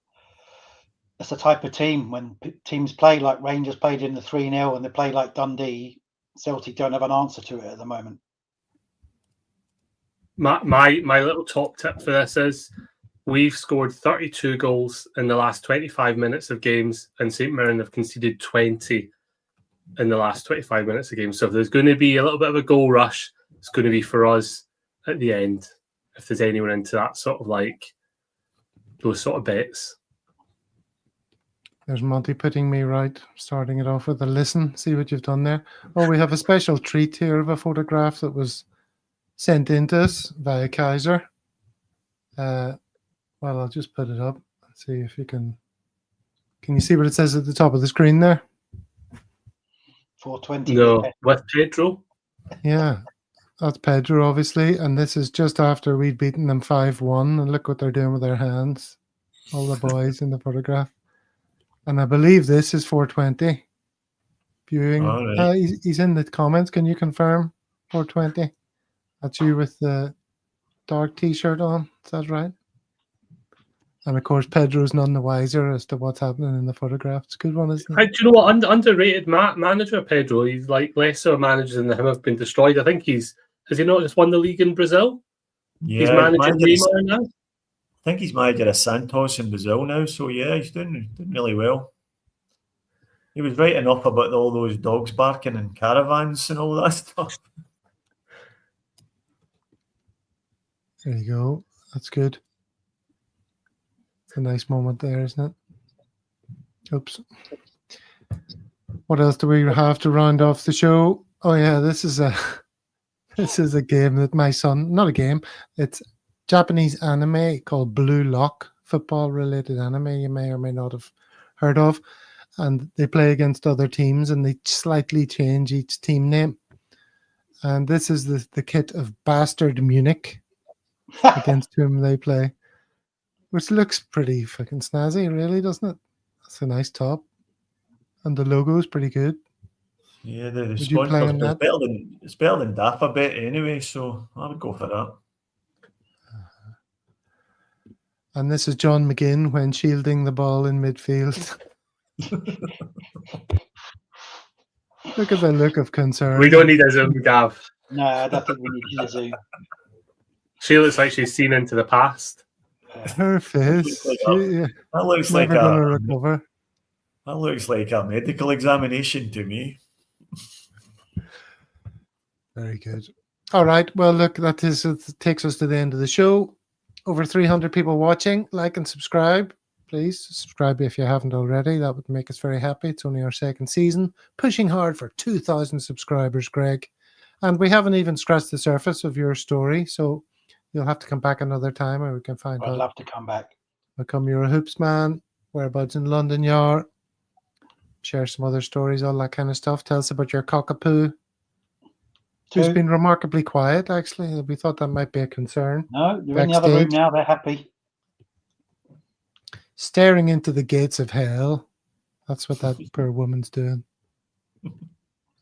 type of team when teams play like Rangers played in the 3-0 and they play like Dundee. Celtic don't have an answer to it at the moment. My little top tip for this is we've scored 32 goals in the last 25 minutes of games, and St. Mirren have conceded 20 in the last 25 minutes of games. So if there's going to be a little bit of a goal rush, it's going to be for us at the end. If there's anyone into that sort of those sort of bets. There's Monty putting me right, starting it off with a listen. See what you've done there. Oh, we have a special treat here of a photograph that was sent in to us via Kaiser. Well, I'll just put it up and see if you can. Can you see what it says at the top of the screen there? 420. No, with Pedro. Yeah, that's Pedro, obviously. And this is just after we'd beaten them 5-1. And look what they're doing with their hands. All the boys in the photograph. And I believe this is 420. Viewing. Right. He's in the comments. Can you confirm 420? That's you with the dark t-shirt on. Is that right? And of course, Pedro's none the wiser as to what's happening in the photograph. It's a good one, isn't it? Do you know what? Underrated manager, Pedro. He's like lesser managers than him have been destroyed. I think has he not just won the league in Brazil? Yeah, he's managing Neymar now. I think he's manager of Santos in Brazil now. So yeah, he's doing really well. He was right enough about all those dogs barking and caravans and all that stuff. There you go. That's good. It's a nice moment there, isn't it? Oops. What else do we have to round off the show? Oh yeah, this is a game that my son, not a game, it's Japanese anime called Blue Lock, football related anime you may or may not have heard of. And they play against other teams and they slightly change each team name. And this is the kit of Bastard Munich against whom they play. Which looks pretty fucking snazzy, really, doesn't it? That's a nice top. And the logo is pretty good. Yeah, the sponsors, it's better than Daft a bit anyway, so I would go for that. And this is John McGinn when shielding the ball in midfield. Look at the look of concern. We don't need a zoom, Gav. No, I don't think we need a zoom. She looks like she's seen into the past. Her face. That looks like gonna recover. That looks like a medical examination to me. Very good. All right. Well, look, takes us to the end of the show. Over 300 people watching. Like and subscribe. please subscribe if you haven't already. That would make us very happy. It's only our second season, pushing hard for 2,000 subscribers, Greg. And we haven't even scratched the surface of your story, so you'll have to come back another time where we can find I'd out. love to come back. How come you're a hoops man? Whereabouts in London you are? Share some other stories, all that kind of stuff. Tell us about your cockapoo. Who's been remarkably quiet, actually. We thought that might be a concern. No, they're in the other room now. They're happy. Staring into the gates of hell. That's what that poor woman's doing.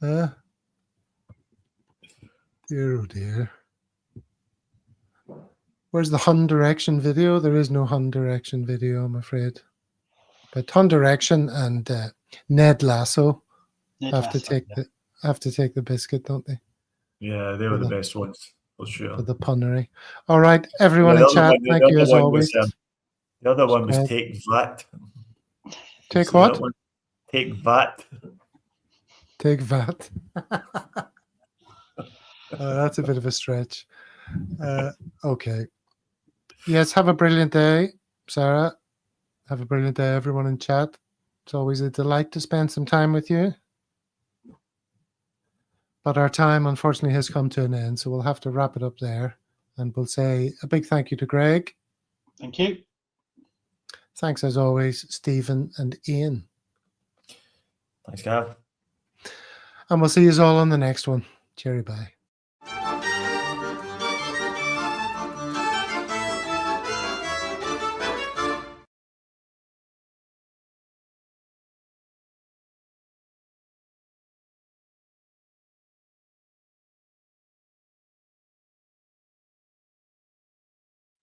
Dear, oh dear. Where's the Hun Direction video? There is no Hun Direction video, I'm afraid. But Hun Direction and Ned Lasso have to take the biscuit, don't they? Yeah, they were the best ones, for sure. For the punnery. All right, everyone in chat, thank you as always. The other one was Take That. Take what? Take That. Take that. That's a bit of a stretch. Okay. Yes, have a brilliant day, Sarah. Have a brilliant day, everyone in chat. It's always a delight to spend some time with you. But our time, unfortunately, has come to an end, so we'll have to wrap it up there. And we'll say a big thank you to Greg. Thank you. Thanks, as always, Stephen and Ian. Thanks, Gav. And we'll see you all on the next one. Cheery bye.